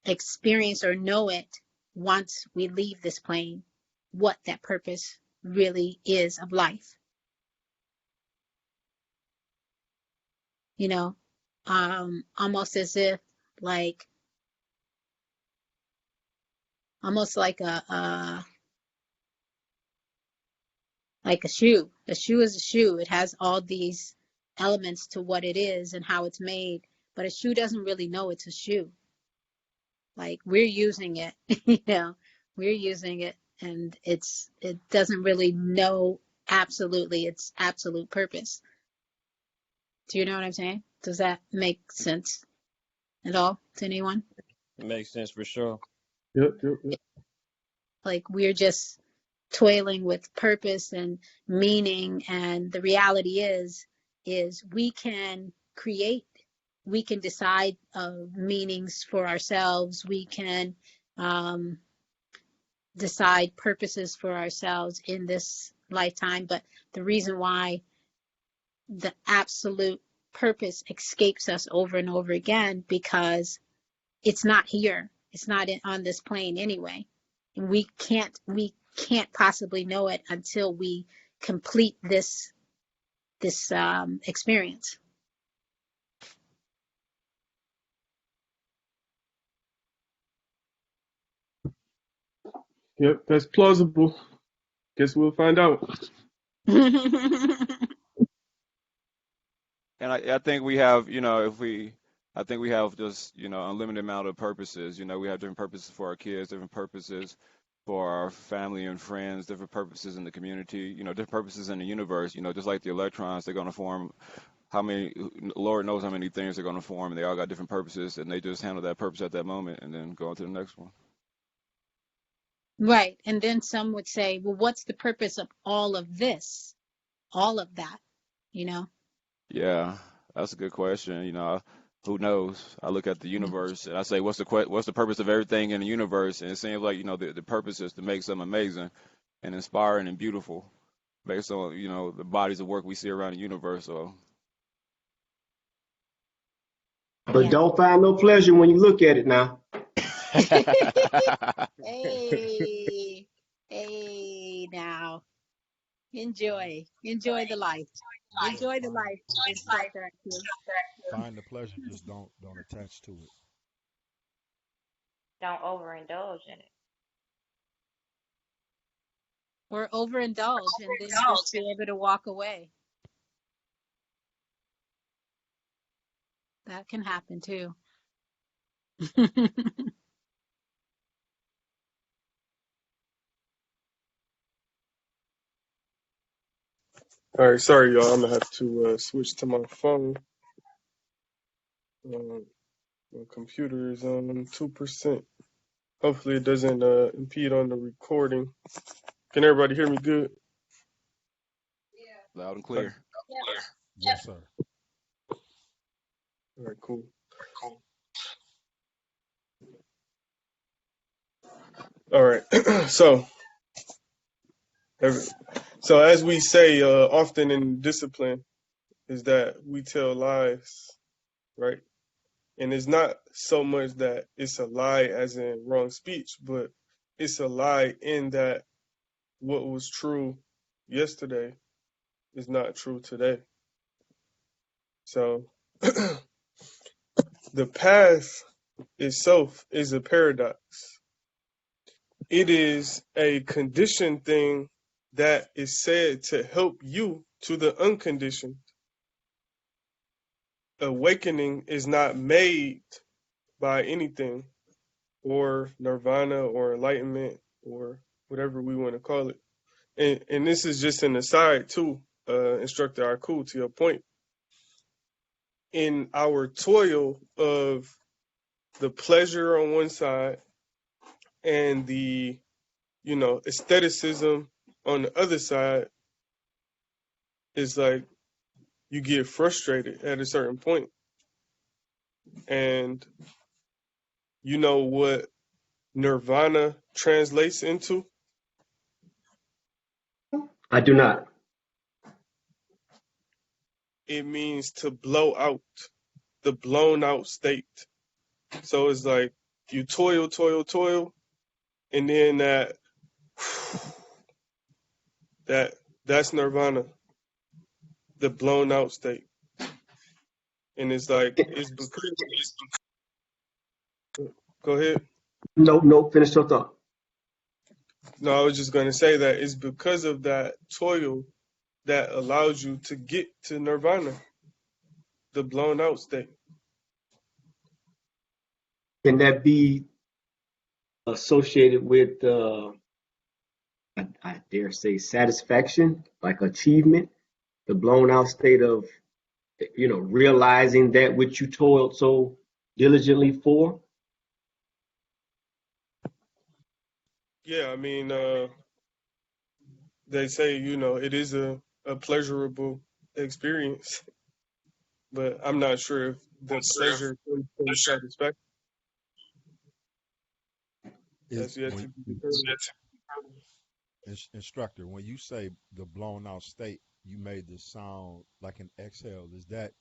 experience or know it once we leave this plane, what that purpose really is of life. Almost as if, almost like a shoe. A shoe is a shoe. It has all these elements to what it is and how it's made, but a shoe doesn't really know it's a shoe. Like, we're using it, we're using it, and it doesn't really know absolutely its absolute purpose. Do you know what I'm saying? Does that make sense at all to anyone? It makes sense for sure. Yep. Like, we're just toiling with purpose and meaning, and the reality is we can create, we can decide meanings for ourselves, we can decide purposes for ourselves in this lifetime. But the reason why the absolute purpose escapes us over and over again, because it's not here, it's not on this plane anyway, and we can't possibly know it until we complete this experience. Yep, that's plausible. Guess we'll find out. And I think we have, I think we have just, unlimited amount of purposes. We have different purposes for our kids, different purposes for our family and friends, different purposes in the community, different purposes in the universe. Just like the electrons, they're going to form how many, Lord knows how many things they're going to form. And they all got different purposes, and they just handle that purpose at that moment and then go on to the next one. Right. And then some would say, well, what's the purpose of all of this? All of that, you know? Yeah, that's a good question. Who knows? I look at the universe and I say, what's the purpose of everything in the universe? And it seems like, the purpose is to make something amazing and inspiring and beautiful based on, the bodies of work we see around the universe. So, But Yeah. don't find no pleasure when you look at it now. Hey, hey, now enjoy the life, enjoy the Find life, instructor Q. find the pleasure, just don't attach to it. Don't overindulge in it. Or overindulge and then just be able to walk away. That can happen too. All right, sorry, y'all. I'm gonna have to switch to my phone. My computer is on 2%. Hopefully, it doesn't impede on the recording. Can everybody hear me good? loud and Okay. clear. Yes, sir. All right, cool. All right. So, as we say often in discipline, is that we tell lies, right? And it's not so much that it's a lie as in wrong speech, but it's a lie in that what was true yesterday is not true today. So the path itself is a paradox. It is a conditioned thing that is said to help you to the unconditioned. Awakening is not made by anything, or nirvana, or enlightenment, or whatever we want to call it. And this is just an aside too, Instructor Aku, to your point. In our toil of the pleasure on one side and the, aestheticism on the other side, it's like you get frustrated at a certain point. And you know what nirvana translates into? I do not. It means to blow out, the blown out state. So it's like you toil, and then that's nirvana, the blown out state. And it's like it's because, go ahead. No, finish your thought. No, I was just gonna say that it's because of that toil that allows you to get to nirvana, the blown out state. Can that be associated with, I dare say, satisfaction, like achievement, the blown out state of, realizing that which you toiled so diligently for? Yeah, I mean, they say, it is a pleasurable experience, but I'm not sure if the pleasure comes from satisfaction. Is That's yet when to be determined. instructor, when you say the blown out state, you made this sound like an exhale. Is that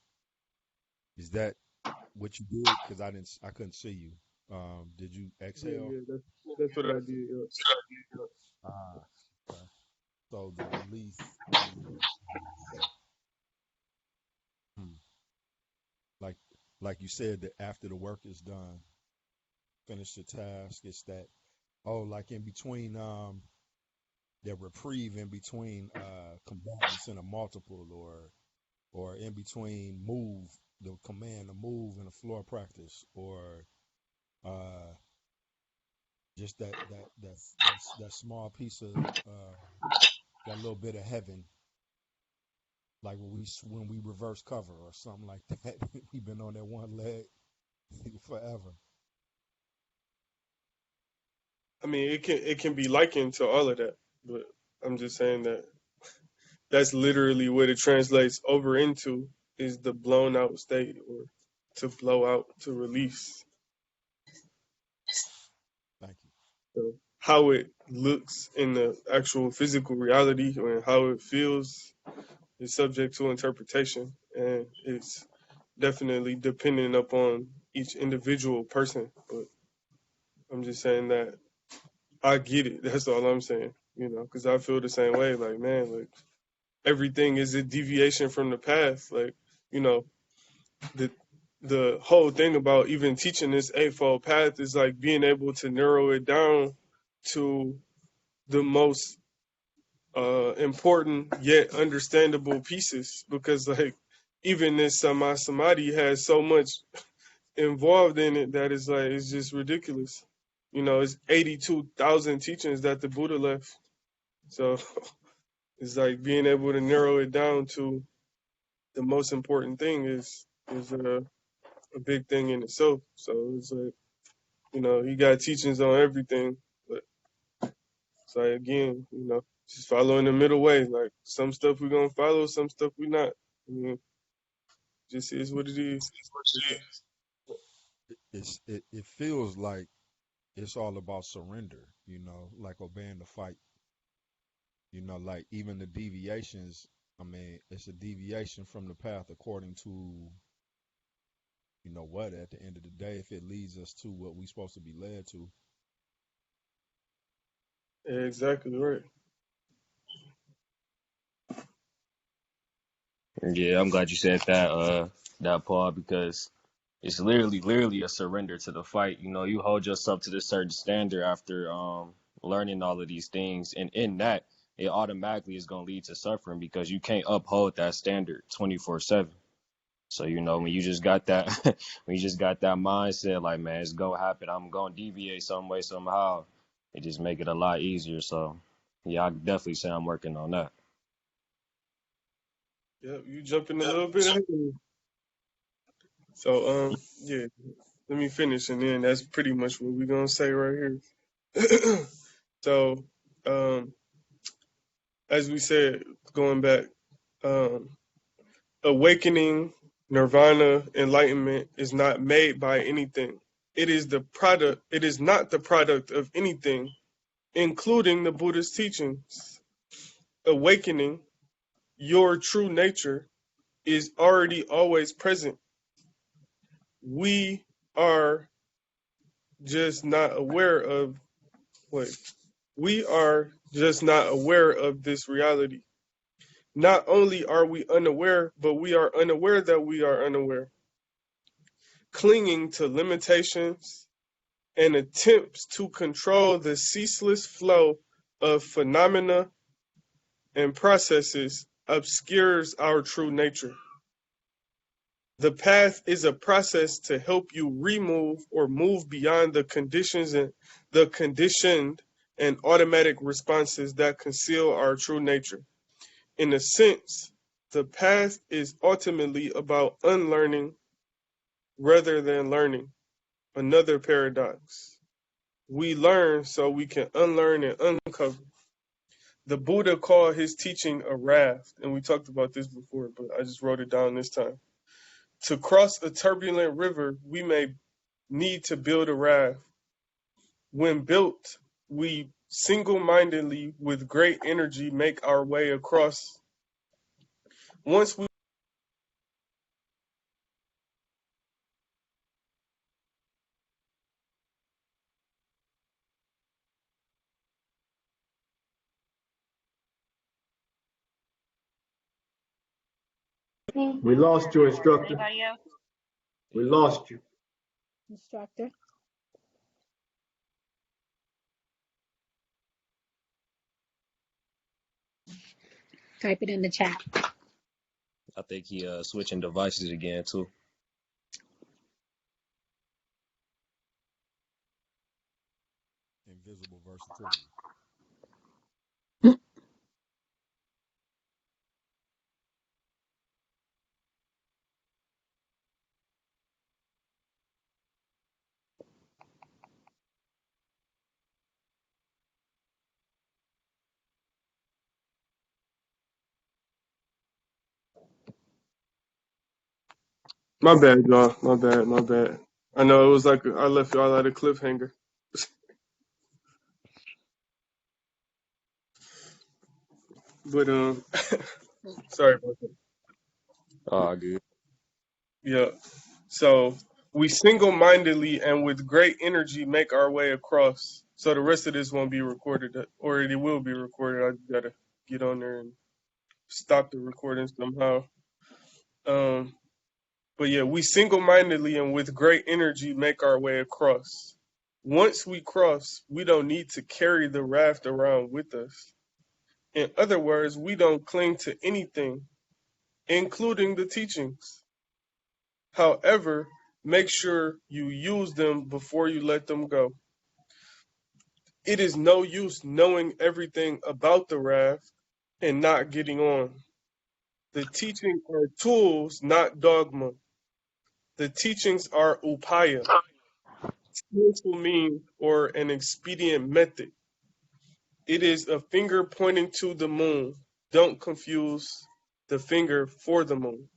what you did? Because I couldn't see you. Did you exhale? Yeah, that's what I did. Yeah. Ah, okay. So the release is hmm, like like you said that after the work is done, finish the task. It's that Oh, like in between the reprieve in between combatants in a multiple, or in between move, the command to move in a floor practice, or uh just that small piece of that little bit of heaven, like when we reverse cover or something like that. We've been on that one leg forever. I mean, it can be likened to all of that, but I'm just saying that that's literally what it translates over into is the blown out state, or to blow out, to release. Thank you. So how it looks in the actual physical reality and how it feels is subject to interpretation, and it's definitely dependent upon each individual person. But I'm just saying that I get it. That's all I'm saying. Because I feel the same way. Like, man, like everything is a deviation from the path. Like, you know, the the whole thing about even teaching this eightfold path is like being able to narrow it down to the most important yet understandable pieces, because like even this samadhi has so much involved in it that is like it's just ridiculous. It's 82,000 teachings that the Buddha left. So it's like being able to narrow it down to the most important thing is a big thing in itself. So it's like, he got teachings on everything, but it's like again, just following the middle way. Like some stuff we're gonna follow, some stuff we not. I mean, just is what it is. It feels like it's all about surrender, like obeying the fight, like even the deviations. I mean, it's a deviation from the path according to, what, at the end of the day, if it leads us to what we're supposed to be led to. Yeah, exactly right. Yeah, I'm glad you said that, Paul, because it's literally a surrender to the fight. You hold yourself to this certain standard after learning all of these things, and in that, it automatically is going to lead to suffering because you can't uphold that standard 24/7. So when you just got that when you just got that mindset, like, man, it's gonna happen, I'm gonna deviate some way somehow, it just make it a lot easier. So yeah, I definitely say I'm working on that. Yep, you jumping a little bit ahead of me. So yeah, let me finish, and then that's pretty much what we're gonna say right here. So as we said, going back, um, awakening, nirvana, enlightenment is not made by anything. It is the product. It is not the product of anything, including the Buddha's teachings. Awakening, your true nature, is already always present. We are just not aware of what we are just not aware of this reality. Not only are we unaware, but we are unaware that we are unaware, clinging to limitations and attempts to control the ceaseless flow of phenomena and processes obscures our true nature. The path is a process to help you remove or move beyond the conditioned and automatic responses that conceal our true nature. In a sense, the path is ultimately about unlearning rather than learning. Another paradox. We learn so we can unlearn and uncover. The Buddha called his teaching a raft, and we talked about this before, but I just wrote it down this time. To cross a turbulent river, we may need to build a raft. When built, we single-mindedly, with great energy, make our way across. Once we We lost you, instructor. Anybody else? We lost you. Instructor. Type it in the chat. I think he switching devices again too. Invisible versatility. My bad, y'all. My bad. I know it was like I left y'all at a cliffhanger. But sorry about that. Oh, good. Yeah. So we single-mindedly and with great energy make our way across. So the rest of this won't be recorded, or it will be recorded. I just gotta get on there and stop the recording somehow. But yeah, we single-mindedly and with great energy make our way across. Once we cross, we don't need to carry the raft around with us. In other words, we don't cling to anything, including the teachings. However, make sure you use them before you let them go. It is no use knowing everything about the raft and not getting on. The teachings are tools, not dogma. The teachings are upaya, skillful means or an expedient method. It is a finger pointing to the moon. Don't confuse the finger for the moon.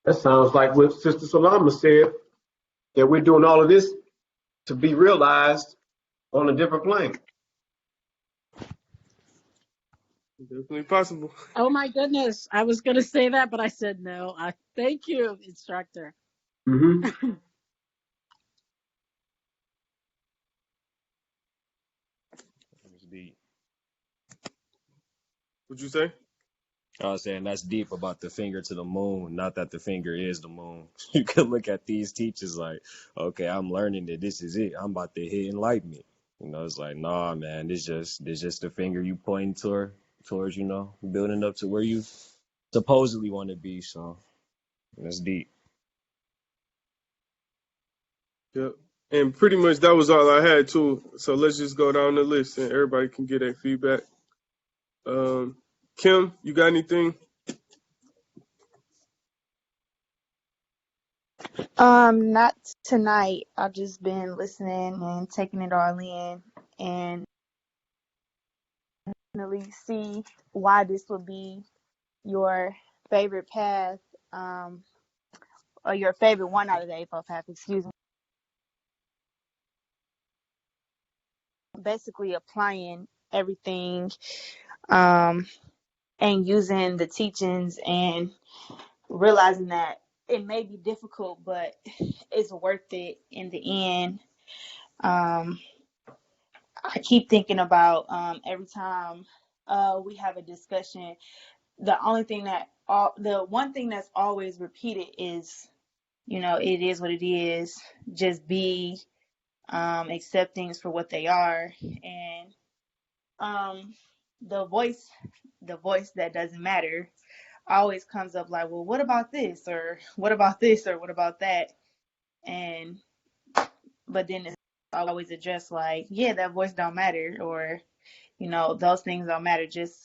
That sounds like what Sister Salama said, that we're doing all of this to be realized on a different plane. Definitely possible. Oh my goodness. I was going to say that, but I said no. Thank you, instructor. Mm-hmm. It's deep. What'd you say? I was saying that's deep about the finger to the moon, not that the finger is the moon. You could look at these teachers like, okay, I'm learning that this is it. I'm about to hit enlightenment. You know, it's like, nah, man, this just the finger you pointing towards, building up to where you supposedly want to be. So that's deep. Yep. And pretty much that was all I had too. So let's just go down the list and everybody can get their feedback. Kim, you got anything? Not tonight. I've just been listening and taking it all in and really see why this would be your favorite path, or your favorite one out of the Eightfold Path, excuse me. Basically applying everything, and using the teachings and realizing that it may be difficult, but it's worth it in the end. I keep thinking about every time we have a discussion, the one thing that's always repeated is, it is what it is. Just be, accept things for what they are, and the voice that doesn't matter always comes up like, well, what about this, or what about this, or what about that, and but then it's always addressed like, yeah, that voice don't matter, or those things don't matter. Just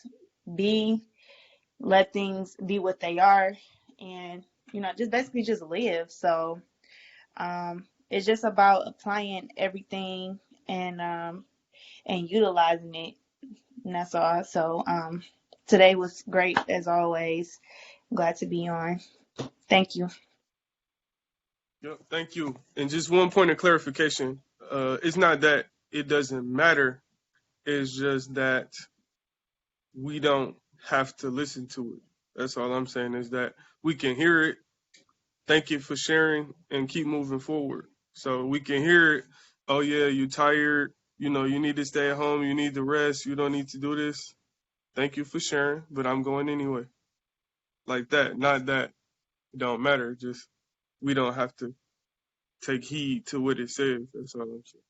let things be what they are, and just basically just live. So it's just about applying everything and utilizing it, and that's all. So today was great as always. Glad to be on. Thank you. Yep, thank you. And just one point of clarification. It's not that it doesn't matter. It's just that we don't have to listen to it. That's all I'm saying, is that we can hear it. Thank you for sharing and keep moving forward. So we can hear it. Oh yeah, you're tired. You need to stay at home. You need to rest. You don't need to do this. Thank you for sharing, but I'm going anyway. Like that. Not that it don't matter. Just we don't have to take heed to what it says. That's all I'm saying.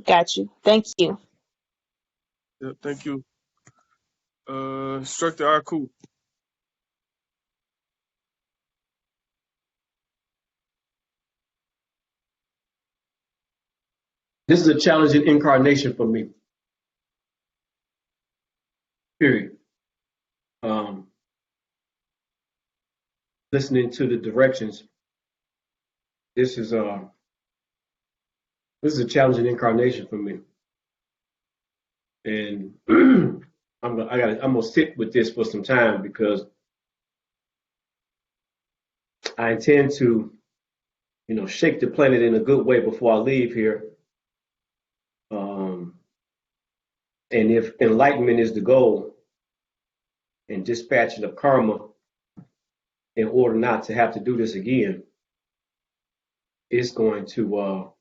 Got you. Thank you. Yeah, thank you. Instructor Aku. This is a challenging incarnation for me. Period. Um, Listening to the directions. This is a challenging incarnation for me, and I'm gonna sit with this for some time because I intend to, shake the planet in a good way before I leave here. Um, and if enlightenment is the goal and dispatching of karma in order not to have to do this again, it's going to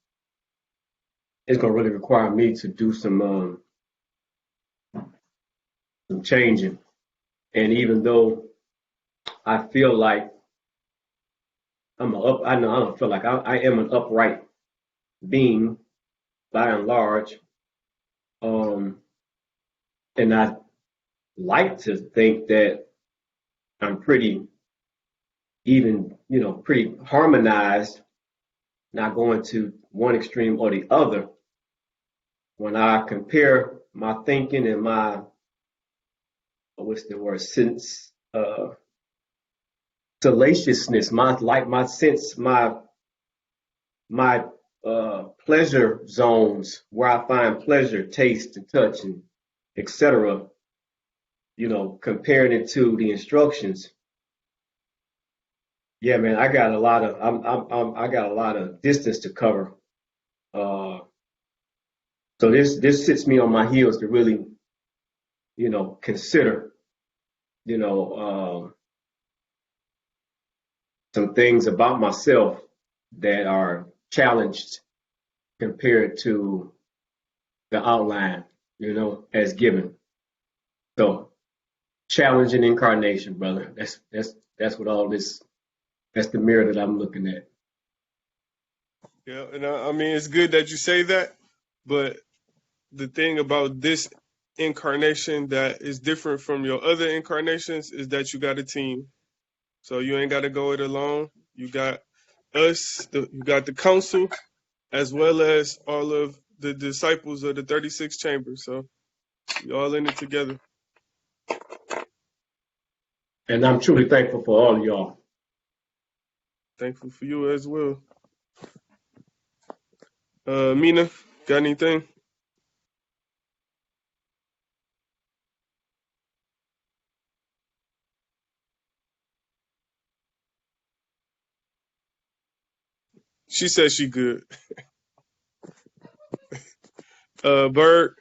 really require me to do some changing. And even though I feel like I don't feel like I am an upright being by and large. Um, and I like to think that I'm pretty even, pretty harmonized, not going to one extreme or the other. When I compare my thinking and my, what's the word, sense, salaciousness, my sense, my pleasure zones where I find pleasure, taste and touch and etc. Comparing it to the instructions. Yeah, man, I got a lot of I got a lot of distance to cover. Uh, so this sits me on my heels to really, consider, you know, some things about myself that are challenged compared to the outline, as given. So challenging incarnation, brother. That's what all this. That's the mirror that I'm looking at. Yeah, and I mean, it's good that you say that, but the thing about this incarnation that is different from your other incarnations is that you got a team. So you ain't got to go it alone. You got us, you got the council, as well as all of the disciples of the 36 chambers. So we all in it together. And I'm truly thankful for all of y'all. Thankful for you as well. Mina, got anything? She says she good. Bird.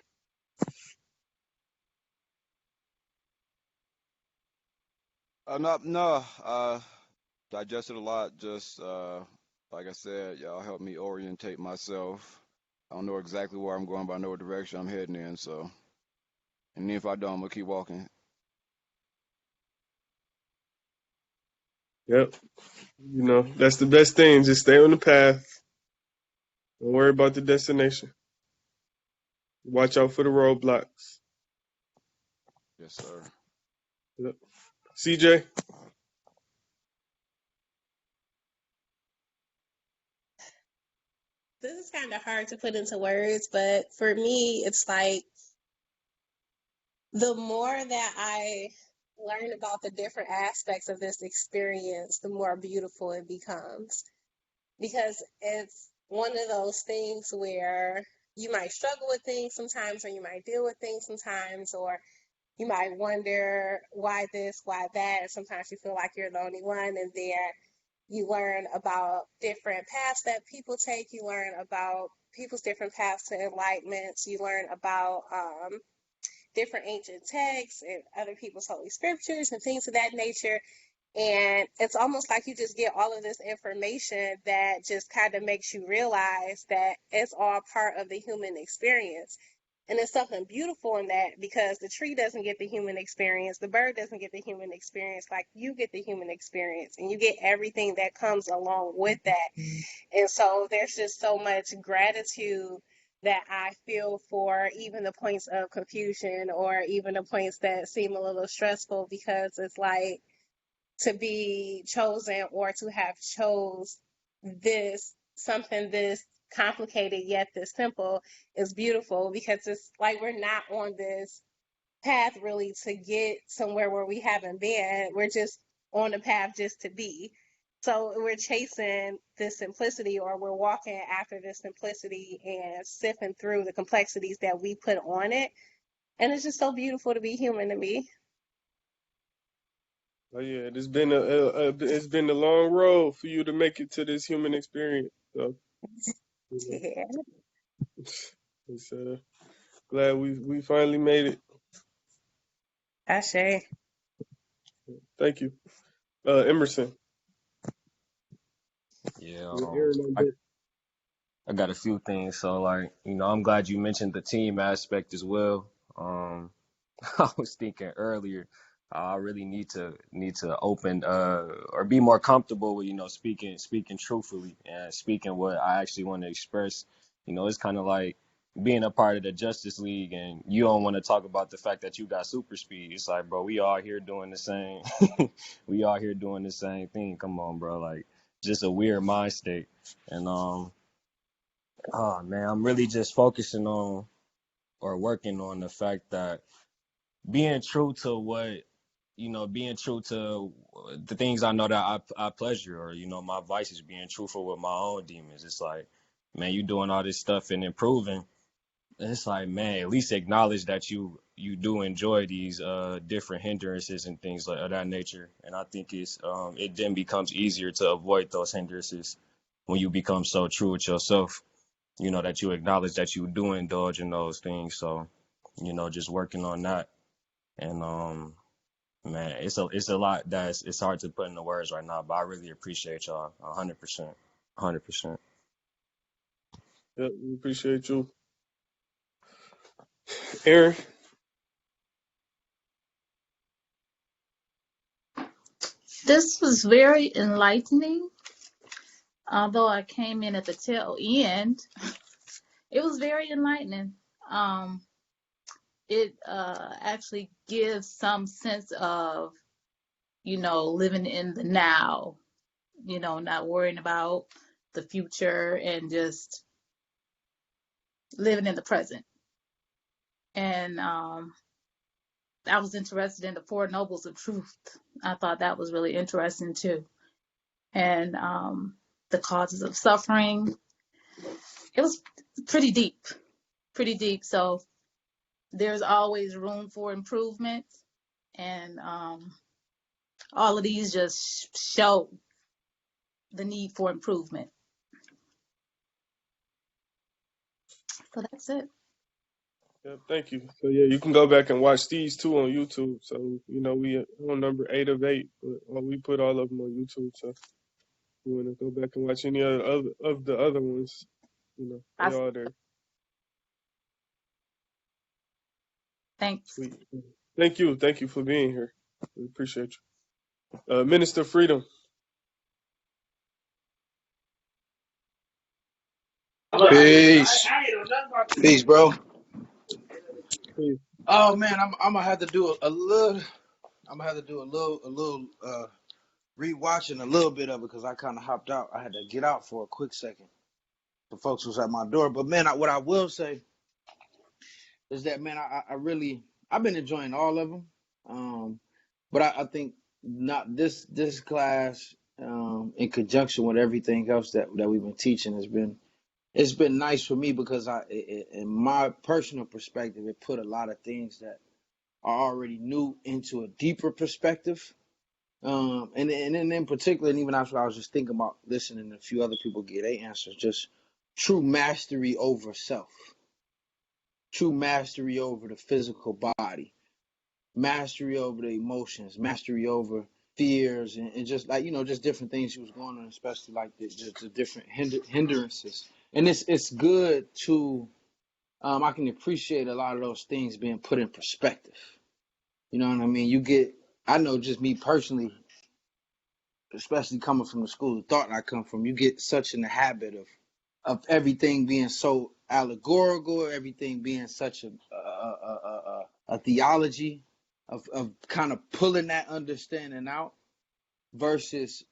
No, digested a lot. Just like I said, y'all helped me orientate myself. I don't know exactly where I'm going, but I know what direction I'm heading in. So, and then if I don't, I'm gonna keep walking. Yep. That's the best thing. Just stay on the path. Don't worry about the destination. Watch out for the roadblocks. Yes, sir. Yep. CJ. This is kind of hard to put into words, but for me, it's like the more that I learn about the different aspects of this experience, the more beautiful it becomes. Because it's one of those things where you might struggle with things sometimes, or you might deal with things sometimes, or you might wonder why this, why that. And sometimes you feel like you're the only one, and then you learn about different paths that people take. You learn about people's different paths to enlightenment. You learn about different ancient texts and other people's holy scriptures and things of that nature. And it's almost like you just get all of this information that just kind of makes you realize that it's all part of the human experience. And there's something beautiful in that, because the tree doesn't get the human experience, the bird doesn't get the human experience, like you get the human experience, and you get everything that comes along with that. And so there's just so much gratitude that I feel for even the points of confusion or even the points that seem a little stressful, because it's like to be chosen or to have chose this, something this complicated yet this simple, is beautiful, because it's like we're not on this path really to get somewhere where we haven't been. We're just on the path just to be. So we're chasing this simplicity, or we're walking after this simplicity and sifting through the complexities that we put on it. And it's just so beautiful to be human to me. Oh yeah, it's been a long road for you to make it to this human experience. So you Yeah. know, it's glad we finally made it. Ashe. Thank you, Emerson. Yeah, Aaron on deck. I got a few things. So like, I'm glad you mentioned the team aspect as well. I was thinking earlier, I really need to open or be more comfortable with speaking truthfully and speaking what I actually want to express. It's kind of like being a part of the Justice League, and you don't want to talk about the fact that you got super speed. It's like, bro, we all here doing the same. We all here doing the same thing. Come on, bro. Like, just a weird mind state. And oh man, I'm really just focusing on or working on the fact that being true to being true to the things I know that I pleasure, or, my vices, being truthful with my own demons. It's like, man, you doing all this stuff and improving. And it's like, man, at least acknowledge that you do enjoy these different hindrances and things like of that nature. And I think it then becomes easier to avoid those hindrances when you become so true with yourself, that you acknowledge that you do indulge in those things. So, just working on that. And man, it's a lot it's hard to put into words right now, but I really appreciate y'all 100%. 100%. Yep, we appreciate you, Aaron. This was very enlightening. Although I came in at the tail end, it was very enlightening. It actually gives some sense of, living in the now, not worrying about the future and just living in the present. And I was interested in the Four Nobles of Truth. I thought that was really interesting too. And the causes of suffering. It was pretty deep. So there's always room for improvement. And all of these just show the need for improvement. So that's it. Yeah, thank you. So yeah, you can go back and watch these two on YouTube. So we on number 8 of 8, but we put all of them on YouTube. So if you want to go back and watch any other of the other ones, they all there. Thanks. Sweet. Thank you for being here. We appreciate you, Minister Freedom. Peace, bro. Please. Oh man, I'm gonna have to do a little. I'm gonna have to do a little rewatching a little bit of it because I kind of hopped out. I had to get out for a quick second. The folks was at my door, but man, what I will say is that man, I've been enjoying all of them. But I think not this class in conjunction with everything else that we've been teaching it's been nice for me because in my personal perspective, it put a lot of things that I already knew into a deeper perspective. And in particular, and even after I was just thinking about listening to a few other people get their answers, just true mastery over self, true mastery over the physical body, mastery over the emotions, mastery over fears, and just like, just different things she was going on, especially like the different hindrances. And it's good to, I can appreciate a lot of those things being put in perspective. You know what I mean? I know just me personally, especially coming from the school of thought I come from, you get such in the habit of everything being so allegorical, everything being such a theology of kind of pulling that understanding out, versus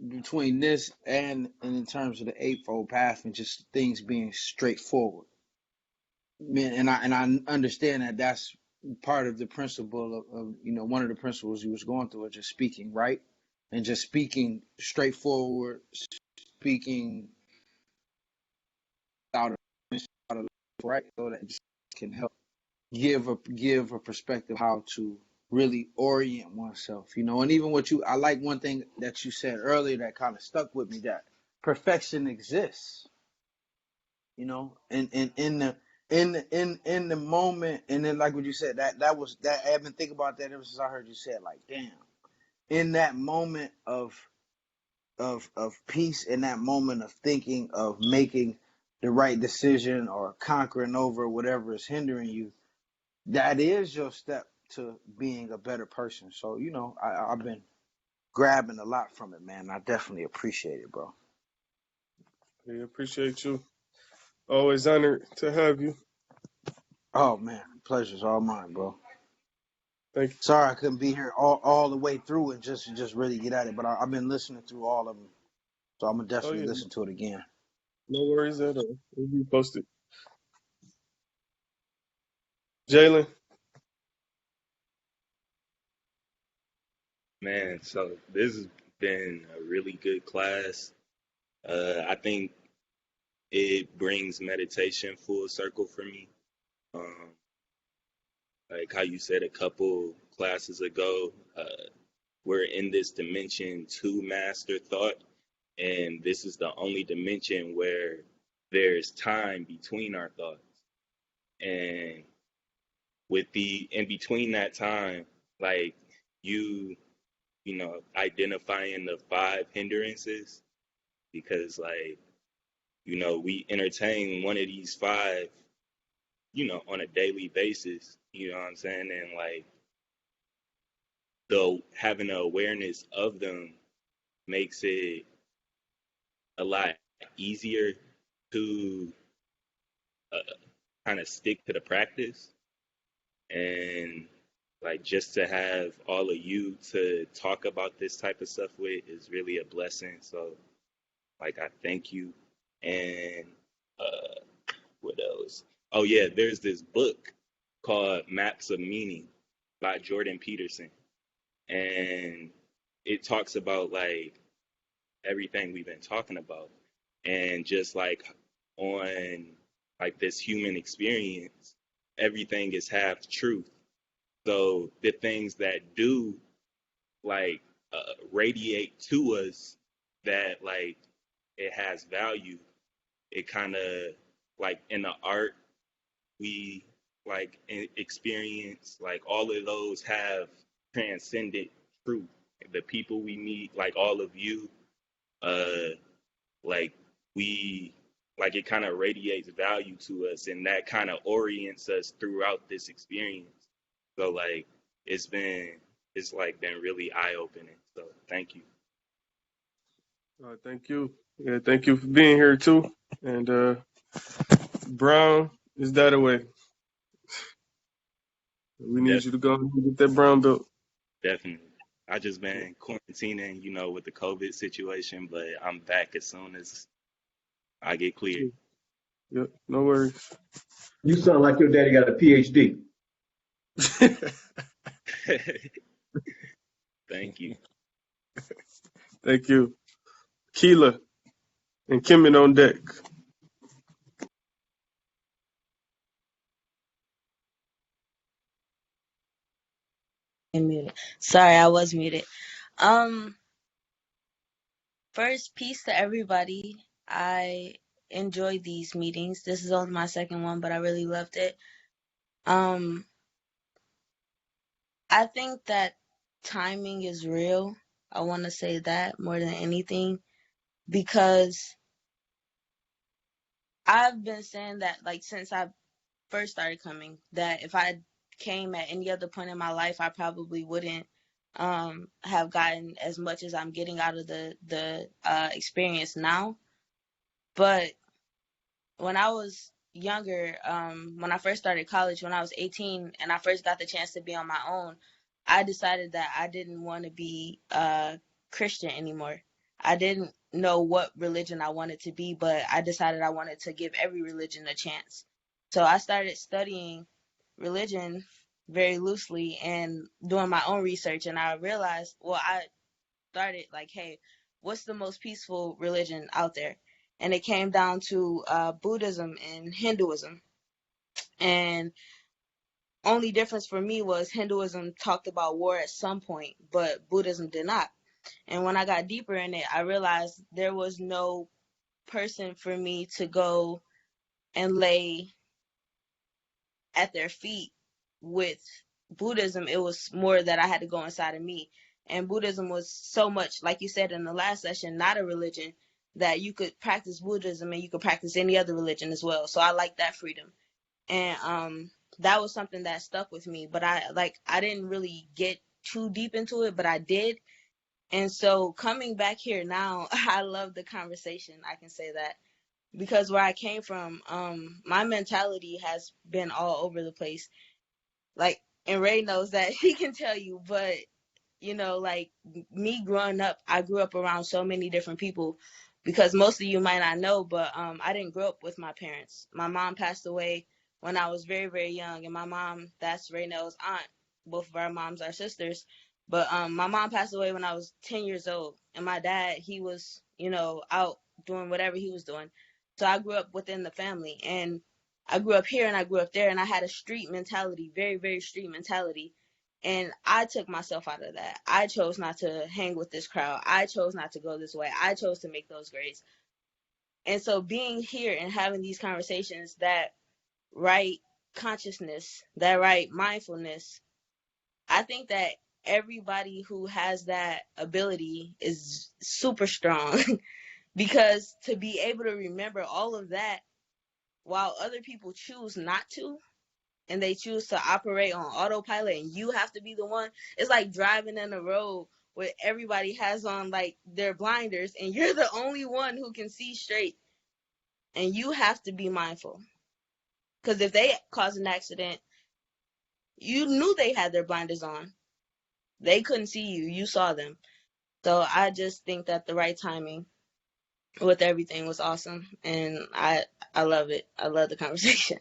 between this and in terms of the Eightfold Path and just things being straightforward. Man, and I understand that that's part of the principle of one of the principles you was going through, is just speaking right and just speaking straightforward, speaking out of right, so that just can help give a perspective how to really orient oneself, and even I like one thing that you said earlier that kind of stuck with me, that perfection exists, and in the moment, and then like what you said, that was that I've been thinking about that ever since I heard you say it, like, damn, in that moment of peace, in that moment of thinking of making the right decision or conquering over whatever is hindering you, that is your step to being a better person. So, I've been grabbing a lot from it, man. I definitely appreciate it, bro. Yeah, appreciate you. Always honored to have you. Oh, man. Pleasure's all mine, bro. Thank you. Sorry I couldn't be here all the way through and just really get at it, but I've been listening through all of them, so I'm going to definitely listen to it again. No worries at all. We'll be posted. Jalen? Man, so this has been a really good class. I think it brings meditation full circle for me. Like how you said a couple classes ago, we're in this dimension to master thought, and this is the only dimension where there's time between our thoughts. And with the in between that time, like you identifying the 5 hindrances, because like, we entertain one of these 5, on a daily basis, you know what I'm saying? And like having an awareness of them makes it a lot easier to kind of stick to the practice. And like just to have all of you to talk about this type of stuff with is really a blessing. So like I thank you. And what else? Oh yeah, there's this book called Maps of Meaning by Jordan Peterson. And it talks about like everything we've been talking about, and just like on like this human experience, everything is half truth. So the things that do like radiate to us, that like it has value, it kind of like in the art we like experience, like all of those have transcended truth. The people we meet, like all of you, like we like it kind of radiates value to us, and that kind of orients us throughout this experience. So like it's like been really eye-opening. So thank you. Thank you. Yeah, thank you for being here too. And Brown is that away. We need you to go and get that brown belt. Definitely. I just been quarantining, with the COVID situation, but I'm back as soon as I get cleared. Yep, no worries. You sound like your daddy got a PhD. Thank you. Thank you. Keela and Kimin on deck. Muted. Sorry, I was muted. First, peace to everybody. I enjoyed these meetings. This is only my second one, but I really loved it. I think that timing is real. I want to say that more than anything, because I've been saying that like since I first started coming, that if I came at any other point in my life, I probably wouldn't have gotten as much as I'm getting out of the experience now. But when I was younger, when I first started college, when I was 18 and I first got the chance to be on my own, I decided that I didn't want to be Christian anymore. I didn't know what religion I wanted to be, but I decided I wanted to give every religion a chance. So I started studying religion very loosely and doing my own research, and I realized, well, I started like, hey, what's the most peaceful religion out there? And it came down to Buddhism and Hinduism. And only difference for me was Hinduism talked about war at some point, but Buddhism did not. And when I got deeper in it, I realized there was no person for me to go and lay at their feet. With Buddhism, it was more that I had to go inside of me. And Buddhism was so much, like you said in the last session, not a religion, that you could practice Buddhism and you could practice any other religion as well. So I like that freedom. And that was something that stuck with me. But I didn't really get too deep into it, but I did. And so coming back here now, I love the conversation. I can say that. Because where I came from, my mentality has been all over the place. Like, and Ray knows that, he can tell you, but like me growing up, I grew up around so many different people, because most of you might not know, but I didn't grow up with my parents. My mom passed away when I was very, very young, and my mom, that's Raynell's aunt. Both of our moms are sisters, but my mom passed away when I was 10 years old, and my dad, he was, out doing whatever he was doing. So I grew up within the family, and I grew up here and I grew up there, and I had a street mentality, very, very street mentality. And I took myself out of that. I chose not to hang with this crowd. I chose not to go this way. I chose to make those grades. And so being here and having these conversations, that right consciousness, that right mindfulness, I think that everybody who has that ability is super strong because to be able to remember all of that while other people choose not to, and they choose to operate on autopilot, and you have to be the one. It's like driving in a road where everybody has on like their blinders and you're the only one who can see straight, and you have to be mindful, because if they cause an accident, you knew they had their blinders on. They couldn't see you. You saw them. So I just think that the right timing with everything was awesome, and I love it. I love the conversation.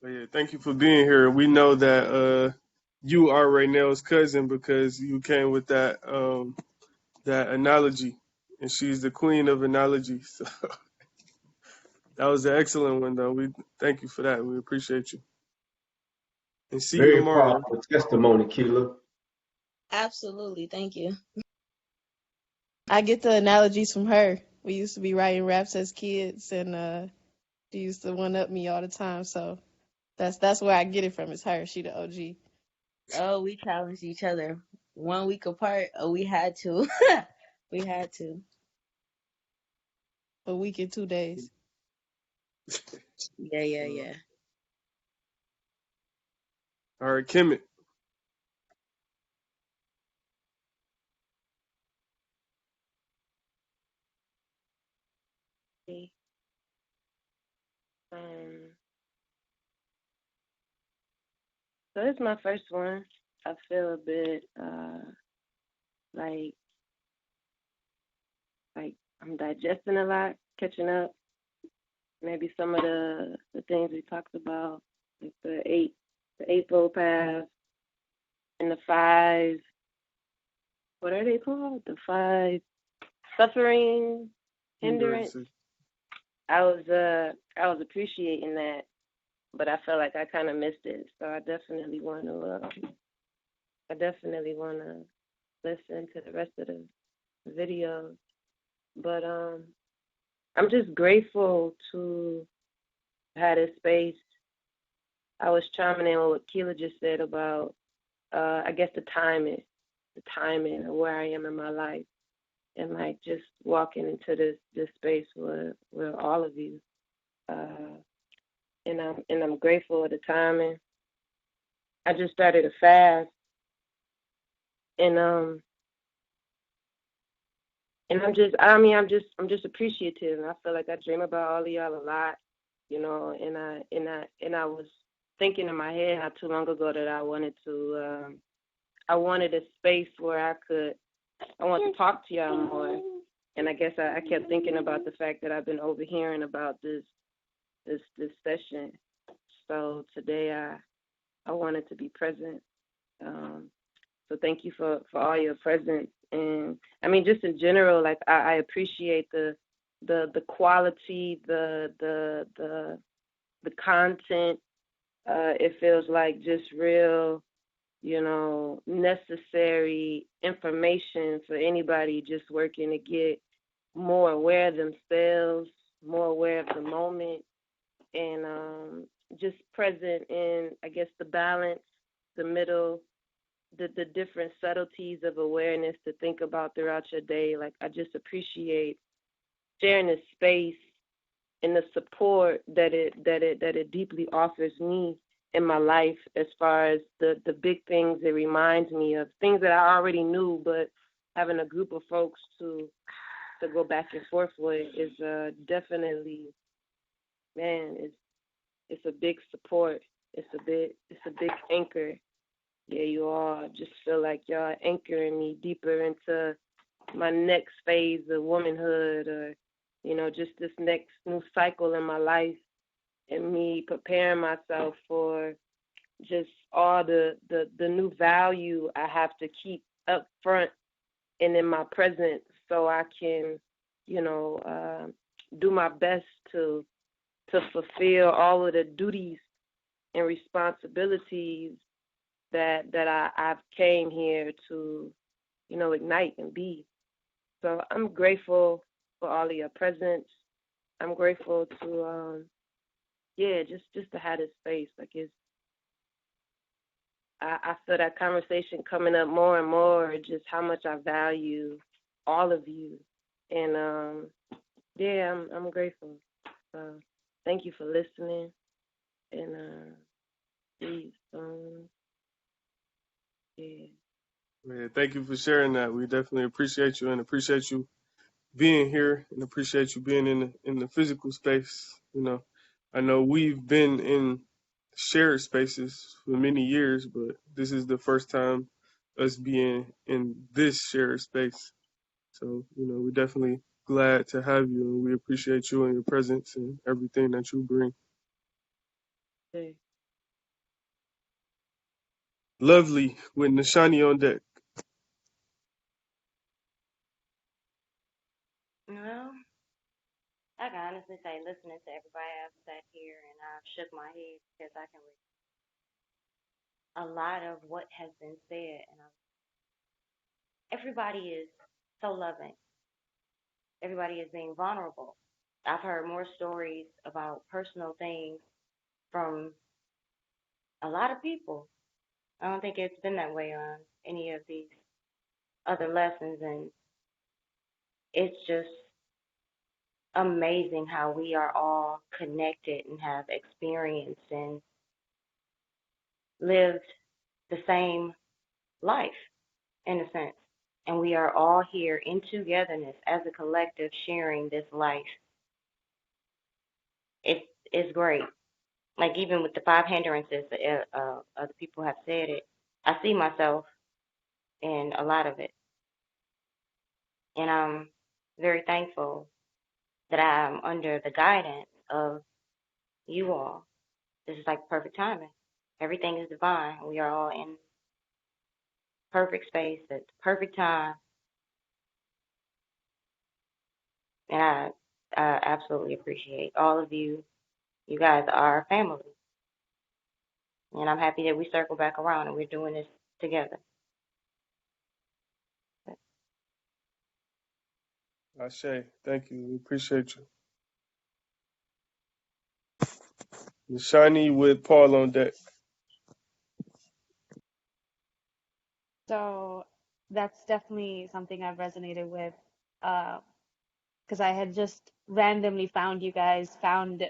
But yeah, thank you for being here. We know that you are Raynell's cousin because you came with that that analogy, and she's the queen of analogies. So that was an excellent one, though. We thank you for that. We appreciate you. And see you Very tomorrow. powerful testimony, Keela. Absolutely. Thank you. I get the analogies from her. We used to be writing raps as kids, and she used to one up me all the time. So that's where I get it from. It's her. She the OG. Oh, we challenged each other 1 week apart. Oh, we had to. We had to. A week and 2 days. Yeah. All right, Kemet. Um, so this is my first one. I feel a bit like I'm digesting a lot, catching up. Maybe some of the things we talked about, like the eightfold path and the five. What are they called? The five suffering hindrance. I was appreciating that, but I felt like I kind of missed it. So I definitely want to listen to the rest of the videos. But I'm just grateful to have this space. I was chiming in with what Keela just said about, I guess the timing of where I am in my life, and like just walking into this space with all of you, and I'm grateful for the timing. I just started a fast, and And I'm just appreciative, and I feel like I dream about all of y'all a lot, you know. And I was thinking in my head not too long ago that I wanted a space where I want to talk to y'all more. And I guess I kept thinking about the fact that I've been overhearing about this session. So today I wanted to be present. So thank you for all your presence. And I mean, just in general, like I appreciate the quality, the content. It feels like just real, you know, necessary information for anybody just working to get more aware of themselves, more aware of the moment, and just present in, I guess, the balance, the middle, the different subtleties of awareness to think about throughout your day. Like, I just appreciate sharing this space and the support that it deeply offers me in my life, as far as the big things it reminds me of, things that I already knew, but having a group of folks to go back and forth with is definitely, man, it's a big support. It's a big anchor. Yeah, you all just feel like y'all anchoring me deeper into my next phase of womanhood, or, you know, just this next new cycle in my life, and me preparing myself for just all the new value I have to keep up front and in my present, so I can, you know, do my best to fulfill all of the duties and responsibilities that I've came here to, you know, ignite and be. So I'm grateful for all of your presence. I'm grateful to just to have this space. Like, I feel that conversation coming up more and more, just how much I value all of you. And I'm grateful. So thank you for listening, and peace. Yeah. Man, thank you for sharing that. We definitely appreciate you and appreciate you being here and appreciate you being in the physical space. You know, I know we've been in shared spaces for many years, but this is the first time us being in this shared space. So, you know, we're definitely glad to have you, and we appreciate you and your presence and everything that you bring. Okay. Lovely with Nishani on deck. Well, I can honestly say, listening to everybody I've sat here and I've shook my head because I can a lot of what has been said, and everybody is so loving. Everybody is being vulnerable. I've heard more stories about personal things from a lot of people. I don't think it's been that way on any of these other lessons, and it's just amazing how we are all connected and have experienced and lived the same life in a sense. And we are all here in togetherness as a collective sharing this life. It's great. Like, even with the five hindrances, other people have said it. I see myself in a lot of it. And I'm very thankful that I'm under the guidance of you all. This is like perfect timing. Everything is divine. We are all in perfect space at the perfect time. And I absolutely appreciate all of you. You guys are family. And I'm happy that we circle back around and we're doing this together. Ashe, thank you. We appreciate you. Nishani with Paul on deck. So that's definitely something I've resonated with, because I had just randomly found you guys, found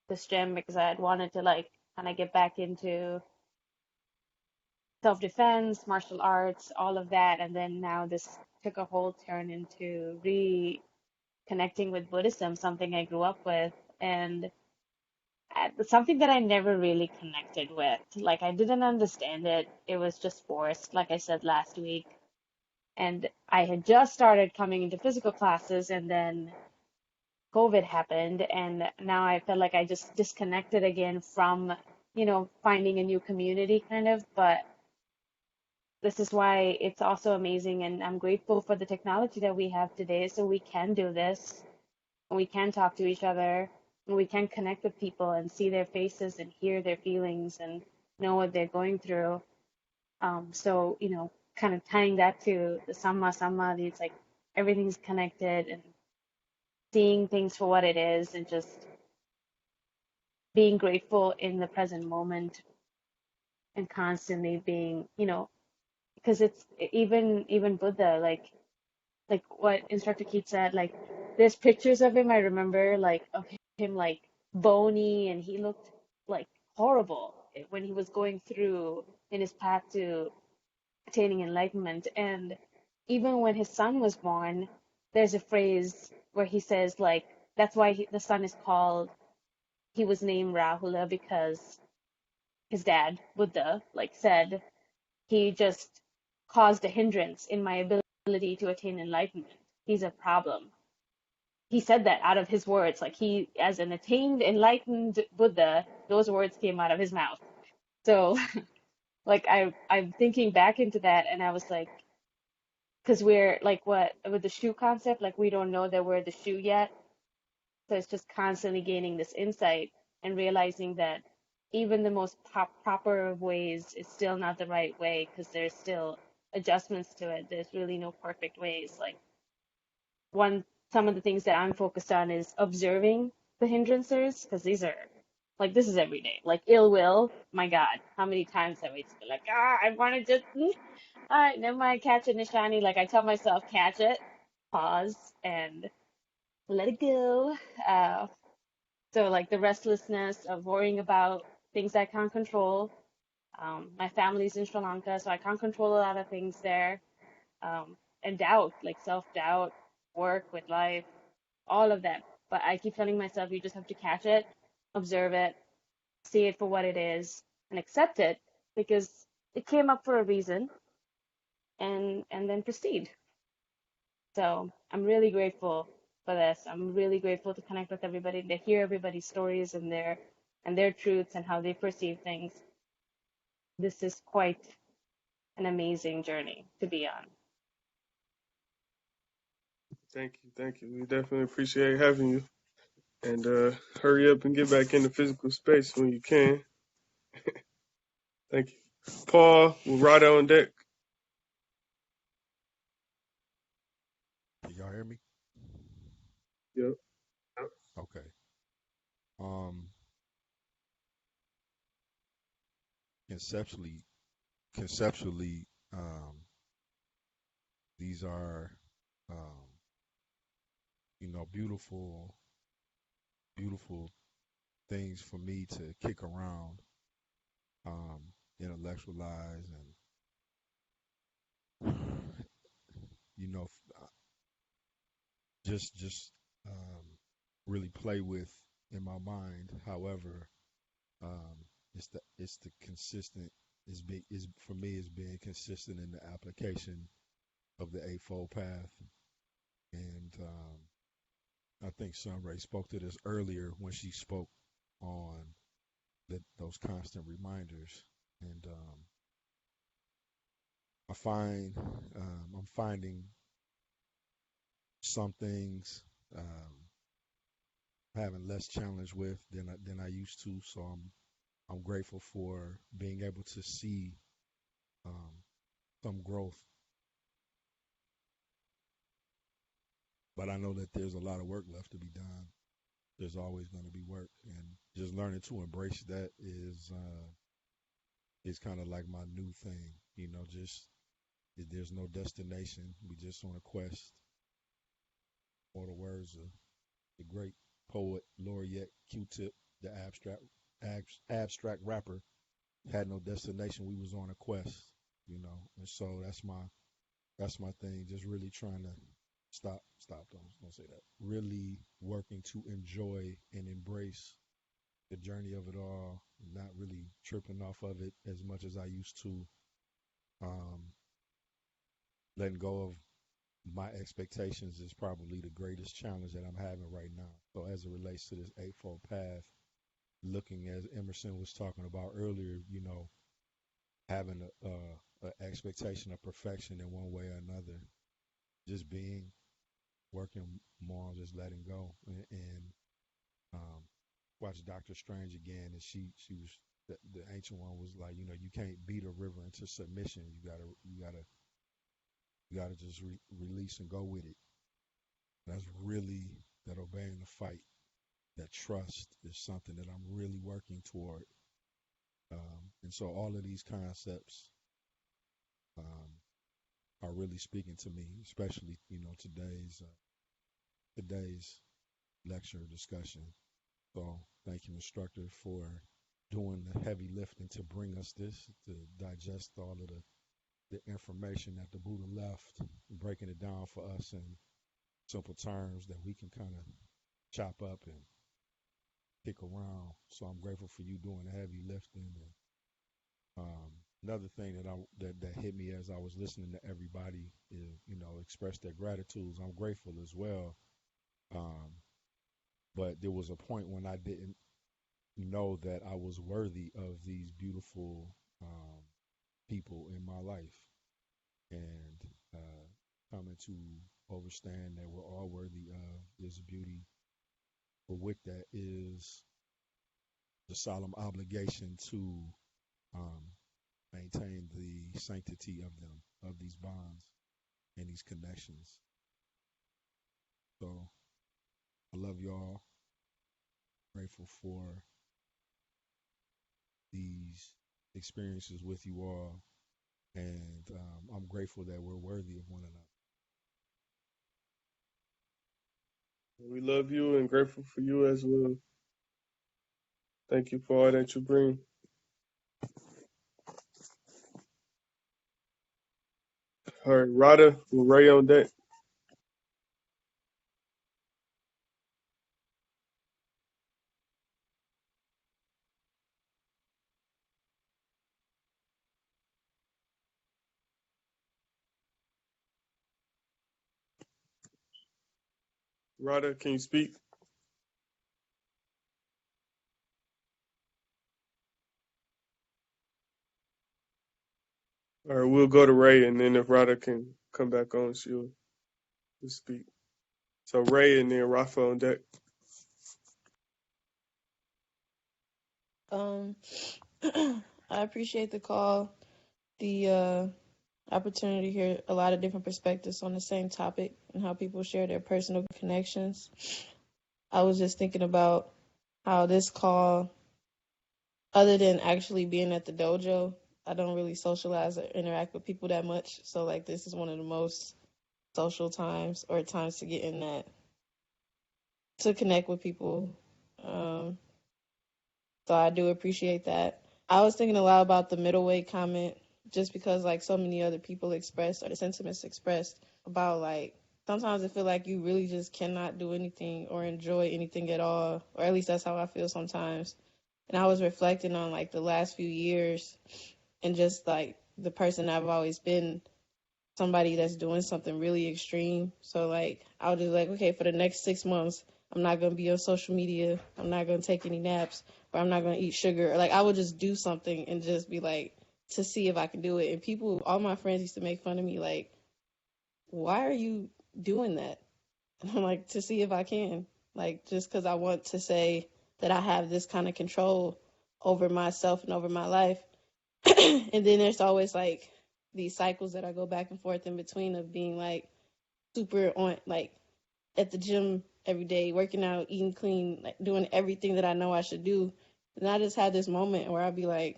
this gym because I had wanted to like kind of get back into self-defense, martial arts, all of that, and then now this took a whole turn into reconnecting with Buddhism, something I grew up with, and something that I never really connected with. Like, I didn't understand it. It was just forced, like I said last week. And I had just started coming into physical classes, and then COVID happened, and now I felt like I just disconnected again from, finding a new community kind of. But this is why it's also amazing, and I'm grateful for the technology that we have today, so we can do this, and we can talk to each other, and we can connect with people and see their faces and hear their feelings and know what they're going through. So, kind of tying that to the Samadhi, it's like everything's connected and seeing things for what it is and just being grateful in the present moment and constantly being, because it's even Buddha, like what Instructor Keith said, like there's pictures of him I remember, like of him like bony, and he looked like horrible when he was going through in his path to attaining enlightenment. And even when his son was born, there's a phrase where he says like that's why the son is called, he was named Rahula because his dad, Buddha, like said, he just caused a hindrance in my ability to attain enlightenment. He's a problem. He said that out of his words, like he, as an attained, enlightened Buddha, those words came out of his mouth. So, like I'm thinking back into that, and I was like, because we're like what with the shoe concept, like we don't know that we're the shoe yet. So it's just constantly gaining this insight and realizing that even the most proper ways is still not the right way because there's still adjustments to it. There's really no perfect ways. Like some of the things that I'm focused on is observing the hindrances, because these are like this is every day. Like ill will, my God, how many times have we just been like, I want to just, all right, never mind, catch it, Nishani. Like I tell myself, catch it, pause, and let it go. So like the restlessness of worrying about things I can't control. My family's in Sri Lanka, so I can't control a lot of things there. And doubt, like self-doubt, work with life, all of that. But I keep telling myself, you just have to catch it, observe it, see it for what it is, and accept it because it came up for a reason, and then proceed. So I'm really grateful for this. I'm really grateful to connect with everybody, to hear everybody's stories and their truths and how they perceive things. This is quite an amazing journey to be on. Thank you. We definitely appreciate having you. And hurry up and get back into physical space when you can. Thank you. Paul, right on deck. Can y'all hear me? Yep. Okay. Conceptually, these are, um, beautiful, beautiful things for me to kick around, um, intellectualize, and just really play with in my mind. However, it's the consistent is for me is being consistent in the application of the Eightfold Path, and I think Sunray spoke to this earlier when she spoke on those constant reminders, and I'm finding some things having less challenge with than I used to. So I'm grateful for being able to see um, some growth, but I know that there's a lot of work left to be done. There's always going to be work, and just learning to embrace that is kind of like my new thing. Just there's no destination. We just on a quest. Or the words of the great poet laureate Q-Tip, the abstract rapper, had no destination. We was on a quest, and so That's my thing. Just really trying to stop. Don't say that. Really working to enjoy and embrace the journey of it all. Not really tripping off of it as much as I used to. Um, letting go of my expectations is probably the greatest challenge that I'm having right now. So as it relates to this Eightfold Path, looking as Emerson was talking about earlier, having a expectation of perfection in one way or another, just being, working more on just letting go, and um, watch Doctor Strange again, and she was the ancient one was like, you can't beat a river into submission. You gotta just release and go with it. That's really that obeying the fight. That trust is something that I'm really working toward. And so all of these concepts are really speaking to me, especially today's lecture discussion. So thank you, instructor, for doing the heavy lifting to bring us this, to digest all of the information that the Buddha left, breaking it down for us in simple terms that we can kind of chop up and kick around. So I'm grateful for you doing the heavy lifting. And another thing that hit me as I was listening to everybody is, express their gratitudes. I'm grateful as well. But there was a point when I didn't know that I was worthy of these beautiful people in my life, and coming to understand that we're all worthy of this beauty. But with that is the solemn obligation to maintain the sanctity of them, of these bonds and these connections. So I love y'all. Grateful for these experiences with you all. And I'm grateful that we're worthy of one another. We love you and grateful for you as well. Thank you for all that you bring. All right, Rada, we're right on deck. Rada, can you speak? All right, we'll go to Ray, and then if Rada can come back on, she'll speak. So Ray and then Rafa on deck. I appreciate the call, the opportunity to hear a lot of different perspectives on the same topic and how people share their personal connections. I was just thinking about how this call, other than actually being at the dojo, I don't really socialize or interact with people that much. So like this is one of the most social times or times to get in that, to connect with people. So I do appreciate that. I was thinking a lot about the middleweight comment, just because like so many other people expressed, or the sentiments expressed about like sometimes I feel like you really just cannot do anything or enjoy anything at all, or at least that's how I feel sometimes. And I was reflecting on like the last few years and just like the person I've always been, somebody that's doing something really extreme. So like I was just like, okay, for the next 6 months, I'm not gonna be on social media. I'm not gonna take any naps, or I'm not gonna eat sugar. Or like I would just do something and just be like, to see if I can do it. And people, all my friends used to make fun of me, like, why are you doing that? And I'm like, to see if I can, like, just because I want to say that I have this kind of control over myself and over my life. And then there's always like these cycles that I go back and forth in between of being like super on, like at the gym every day, working out, eating clean, like doing everything that I know I should do. And I just had this moment where I'd be like,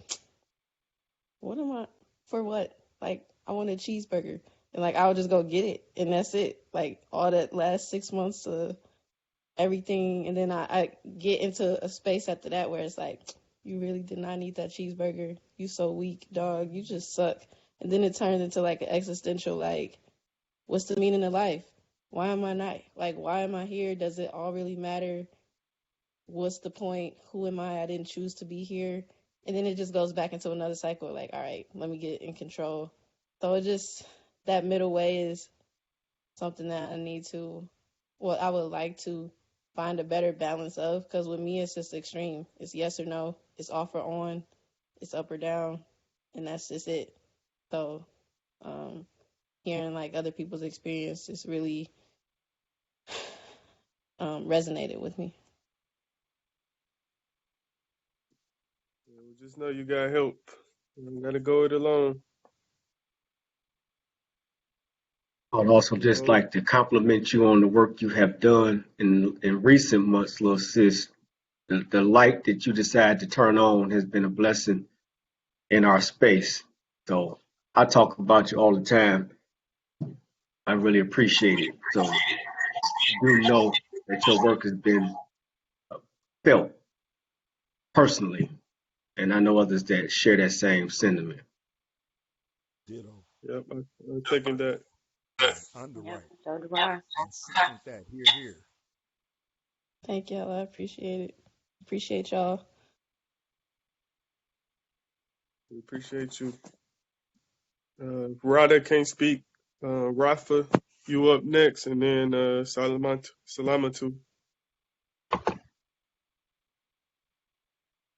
what am I, for what? Like, I want a cheeseburger. And like, I would just go get it. And that's it. Like all that last 6 months of everything. And then I get into a space after that where it's like, you really did not need that cheeseburger. You so weak, dog. You just suck. And then it turns into like an existential, like, what's the meaning of life? Why am I not, like, why am I here? Does it all really matter? What's the point? Who am I? I didn't choose to be here. And then it just goes back into another cycle, like, all right, let me get in control. So it just, that middle way is something that I would like to find a better balance of, because with me, it's just extreme. It's yes or no, it's off or on, it's up or down, and that's just it. So, hearing like other people's experiences really resonated with me. Just know you got help. You gotta go it alone. I'd also just like to compliment you on the work you have done in recent months, little sis. The light that you decide to turn on has been a blessing in our space. So I talk about you all the time. I really appreciate it. So do know that your work has been felt personally, and I know others that share that same sentiment. Ditto. Yep, I'm taking that. Underwrite. So do I. And second that. Here. Thank y'all. I appreciate it. Appreciate y'all. We appreciate you. Rada can't speak. Rafa, you up next, and then Salamatu.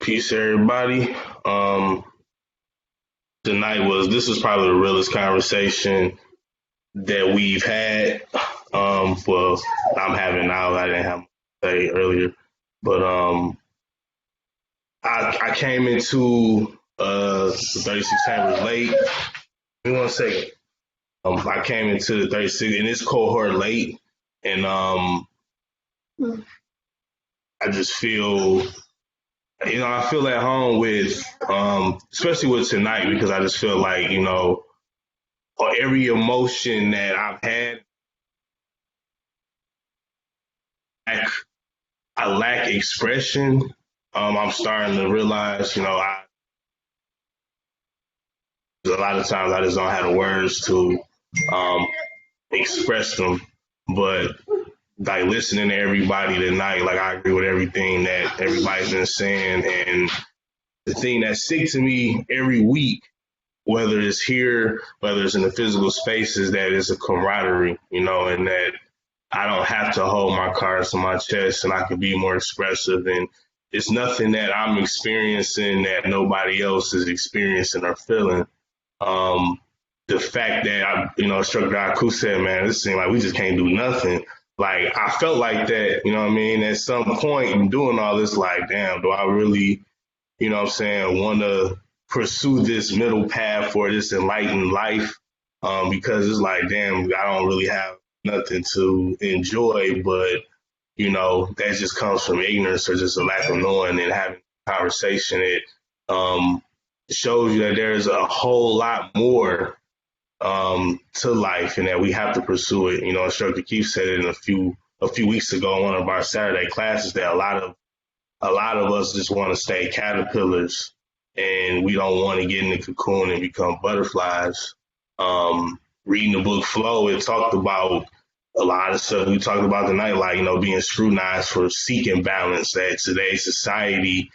Peace, everybody. This was probably the realest conversation that we've had. Well, I'm having now. I didn't have to say earlier, but I came into the 36 Chambers late. Give me 1 second. I came into the 36 in this cohort late, and I just feel, I feel at home with, especially with tonight, because I just feel like, every emotion that I've had, I lack expression. I'm starting to realize, a lot of times I just don't have the words to express them. But like listening to everybody tonight, like I agree with everything that everybody's been saying. And the thing that sticks to me every week, whether it's here, whether it's in the physical spaces, that is a camaraderie, and that I don't have to hold my cards to my chest and I can be more expressive. And it's nothing that I'm experiencing that nobody else is experiencing or feeling. The fact that Instructor Aku said, man, this seems like we just can't do nothing. Like, I felt like that, at some point in doing all this, like, damn, do I really, want to pursue this middle path for this enlightened life? Because it's like, damn, I don't really have nothing to enjoy, but, that just comes from ignorance or just a lack of knowing and having a conversation. It shows you that there's a whole lot more to life and that we have to pursue it. Instructor Keith said it a few weeks ago in one of our Saturday classes that a lot of us just want to stay caterpillars and we don't want to get in the cocoon and become butterflies. Reading the book Flow, it talked about a lot of stuff we talked about tonight, like, being scrutinized for seeking balance, that today's society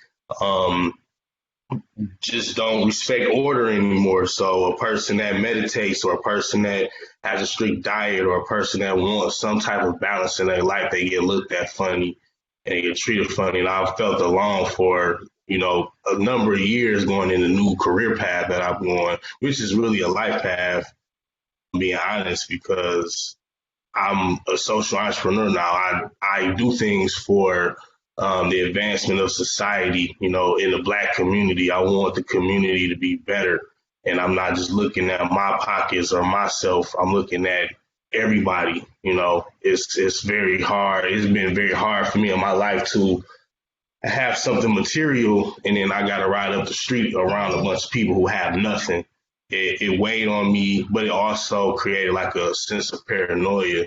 just don't respect order anymore. So a person that meditates or a person that has a strict diet or a person that wants some type of balance in their life, they get looked at funny and they get treated funny. And I've felt alone for, a number of years going in the new career path that I'm going, which is really a life path, being honest, because I'm a social entrepreneur now. I do things for the advancement of society, in the Black community. I want the community to be better. And I'm not just looking at my pockets or myself. I'm looking at everybody. It's very hard. It's been very hard for me in my life to have something material, and then I got to ride up the street around a bunch of people who have nothing. It weighed on me, but it also created like a sense of paranoia.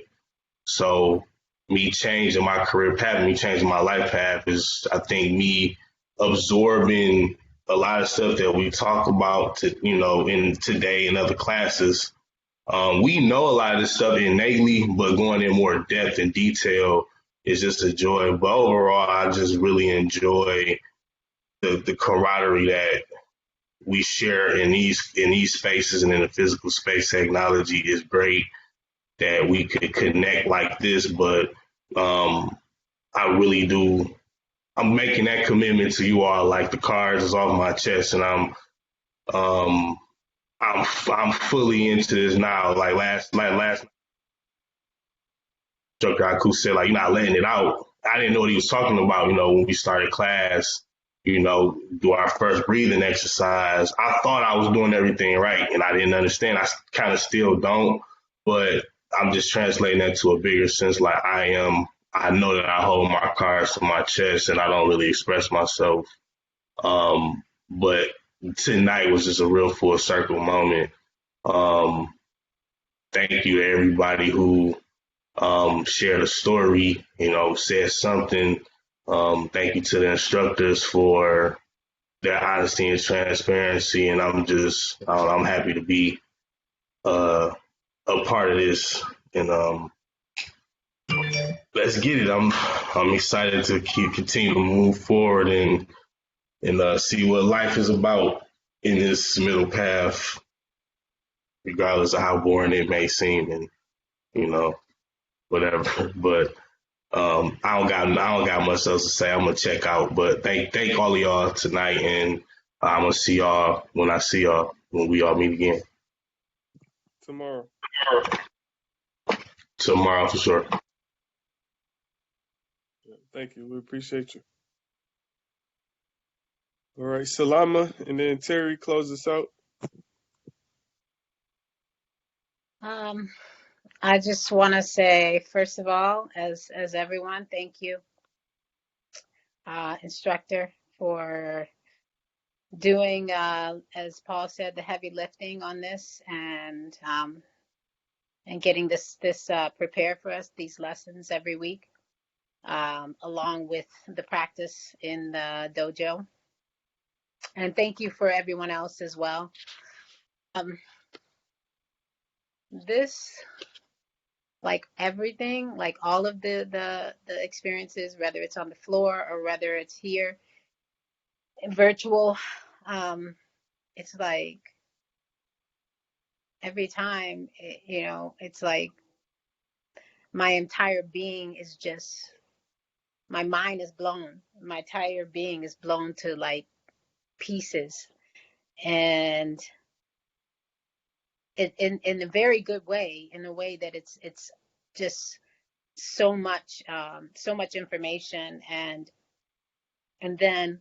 So me changing my career path, me changing my life path is, I think, me absorbing a lot of stuff that we talk about, in today and other classes, We know a lot of this stuff innately, but going in more depth and detail is just a joy. But overall, I just really enjoy the camaraderie that we share in these spaces, and in the physical space. Technology is great that we could connect like this, but I really do. I'm making that commitment to you all. Like, the cards is off my chest, and um I'm fully into this now. Like last instructor Aku said, like, you're not letting it out. I didn't know what he was talking about, when we started class, do our first breathing exercise. I thought I was doing everything right, and I didn't understand. I kind of still don't, but I'm just translating that to a bigger sense. Like, I know that I hold my cards to my chest and I don't really express myself. But tonight was just a real full circle moment. Um, Thank you to everybody who shared a story, said something. Thank you to the instructors for their honesty and transparency. And I'm happy to be a part of this. And let's get it. I'm excited to continue to move forward and see what life is about in this middle path, regardless of how boring it may seem, and whatever. But I don't got much else to say. I'm gonna check out. But thank all of y'all tonight, and I'm gonna see y'all when we all meet again Tomorrow. tomorrow for sure. Yeah, thank you. We appreciate you. All right, Salama, and then Terry close us out. I just want to say, first of all, as everyone, thank you, instructor, for doing, as Paul said, the heavy lifting on this, and getting this prepared for us, these lessons every week, along with the practice in the dojo. And thank you for everyone else as well. This, like everything, like all of the experiences, whether it's on the floor or whether it's here virtual, it's like every time, it's like my entire being is just, my mind is blown. My entire being is blown to like pieces, and in a very good way, in a way that it's just so much information, and then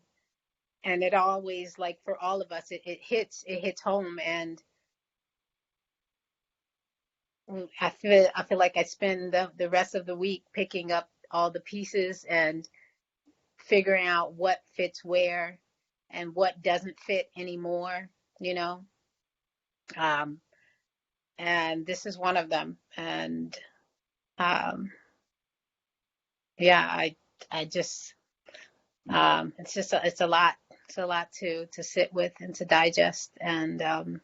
it always, like, for all of us, it hits home. And I feel like I spend the rest of the week picking up all the pieces and figuring out what fits where and what doesn't fit anymore, and this is one of them. And yeah, I just it's a lot to sit with and to digest. And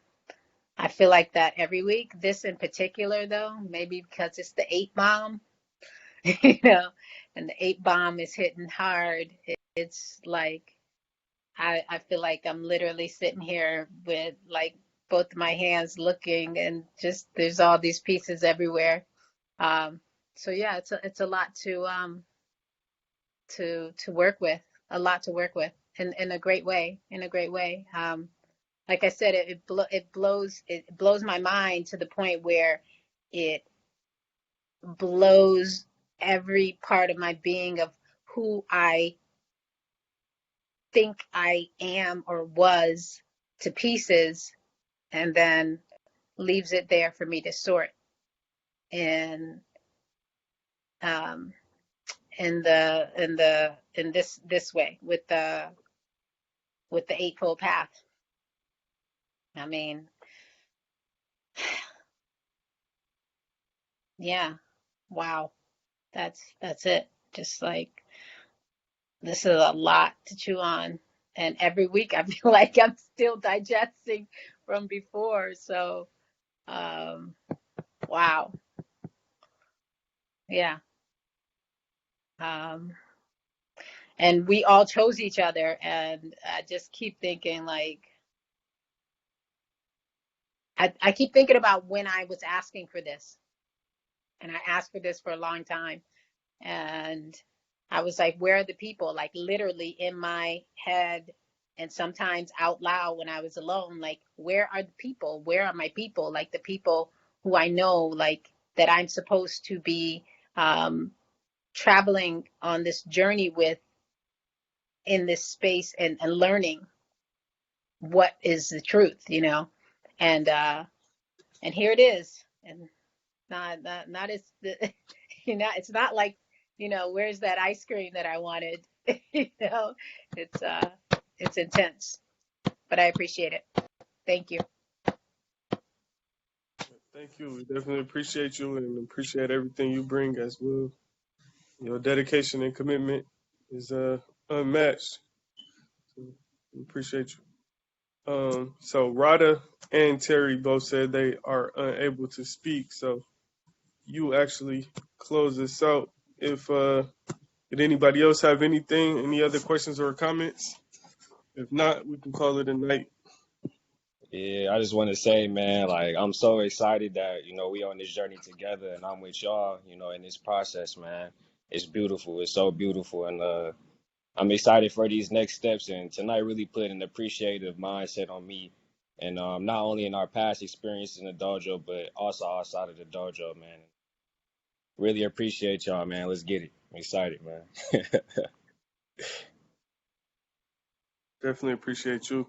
I feel like that every week. This in particular, though, maybe because it's the 8 bomb, and the 8 bomb is hitting hard. It's like I feel like I'm literally sitting here with like both my hands looking, and just there's all these pieces everywhere. So yeah, it's a lot to work with, a lot to work with, in a great way, like I said, it blows my mind to the point where it blows every part of my being of who I think I am or was to pieces, and then leaves it there for me to sort in this way with the Eightfold Path. I mean, yeah, wow, that's it. Just like, this is a lot to chew on, and every week I feel like I'm still digesting from before. So Wow. Yeah. And we all chose each other, and I just keep thinking like, I keep thinking about when I was asking for this, and I asked for this for a long time, and I was like, where are the people? Like literally in my head, and sometimes out loud when I was alone, like, where are the people? Where are my people? Like the people who I know, like that I'm supposed to be traveling on this journey with in this space, and learning what is the truth, and here it is. And not as the it's not like, where's that ice cream that I wanted. you know it's intense, but I appreciate it. Thank you. Thank you. We definitely appreciate you and appreciate everything you bring as well. Your dedication and commitment is unmatched. So we appreciate you. So Rada and Terry both said they are unable to speak. So you actually close this out. If did anybody else have anything, any other questions or comments? If not, we can call it a night. Yeah, I just want to say, man, like I'm so excited that we on this journey together, and I'm with y'all, in this process, man. It's beautiful. It's so beautiful, and I'm excited for these next steps. And tonight really put an appreciative mindset on me, and not only in our past experiences in the dojo, but also outside of the dojo, man. Really appreciate y'all, man. Let's get it. I'm excited, man. Definitely appreciate you.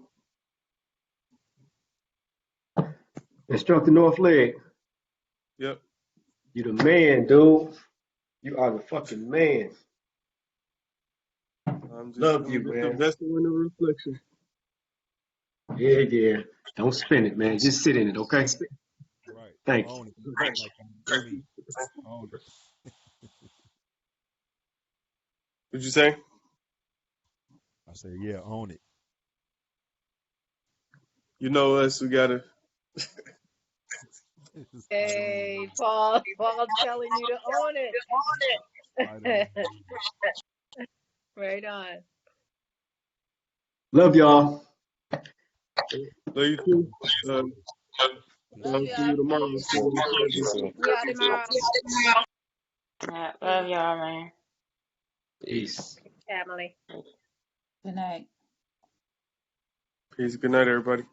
Instructor North Leg, Yep. you the man, dude. You are the fucking man. I'm just Love you, a man. vessel in the reflection. Yeah, yeah. Don't spin it, man. Just sit in it, okay? Right. Thank you. Own it. Like me. Own it. What'd you say? I say, yeah, own it. You know us. We gotta. Hey, Paul telling you to own it. Right on. Love y'all. Love you too. Love I'll see y'all. you tomorrow. Peace. See you on You Friday. too. See y'all tomorrow. Yeah, love y'all, man. Peace. Family. Good night. Peace. Good night, everybody.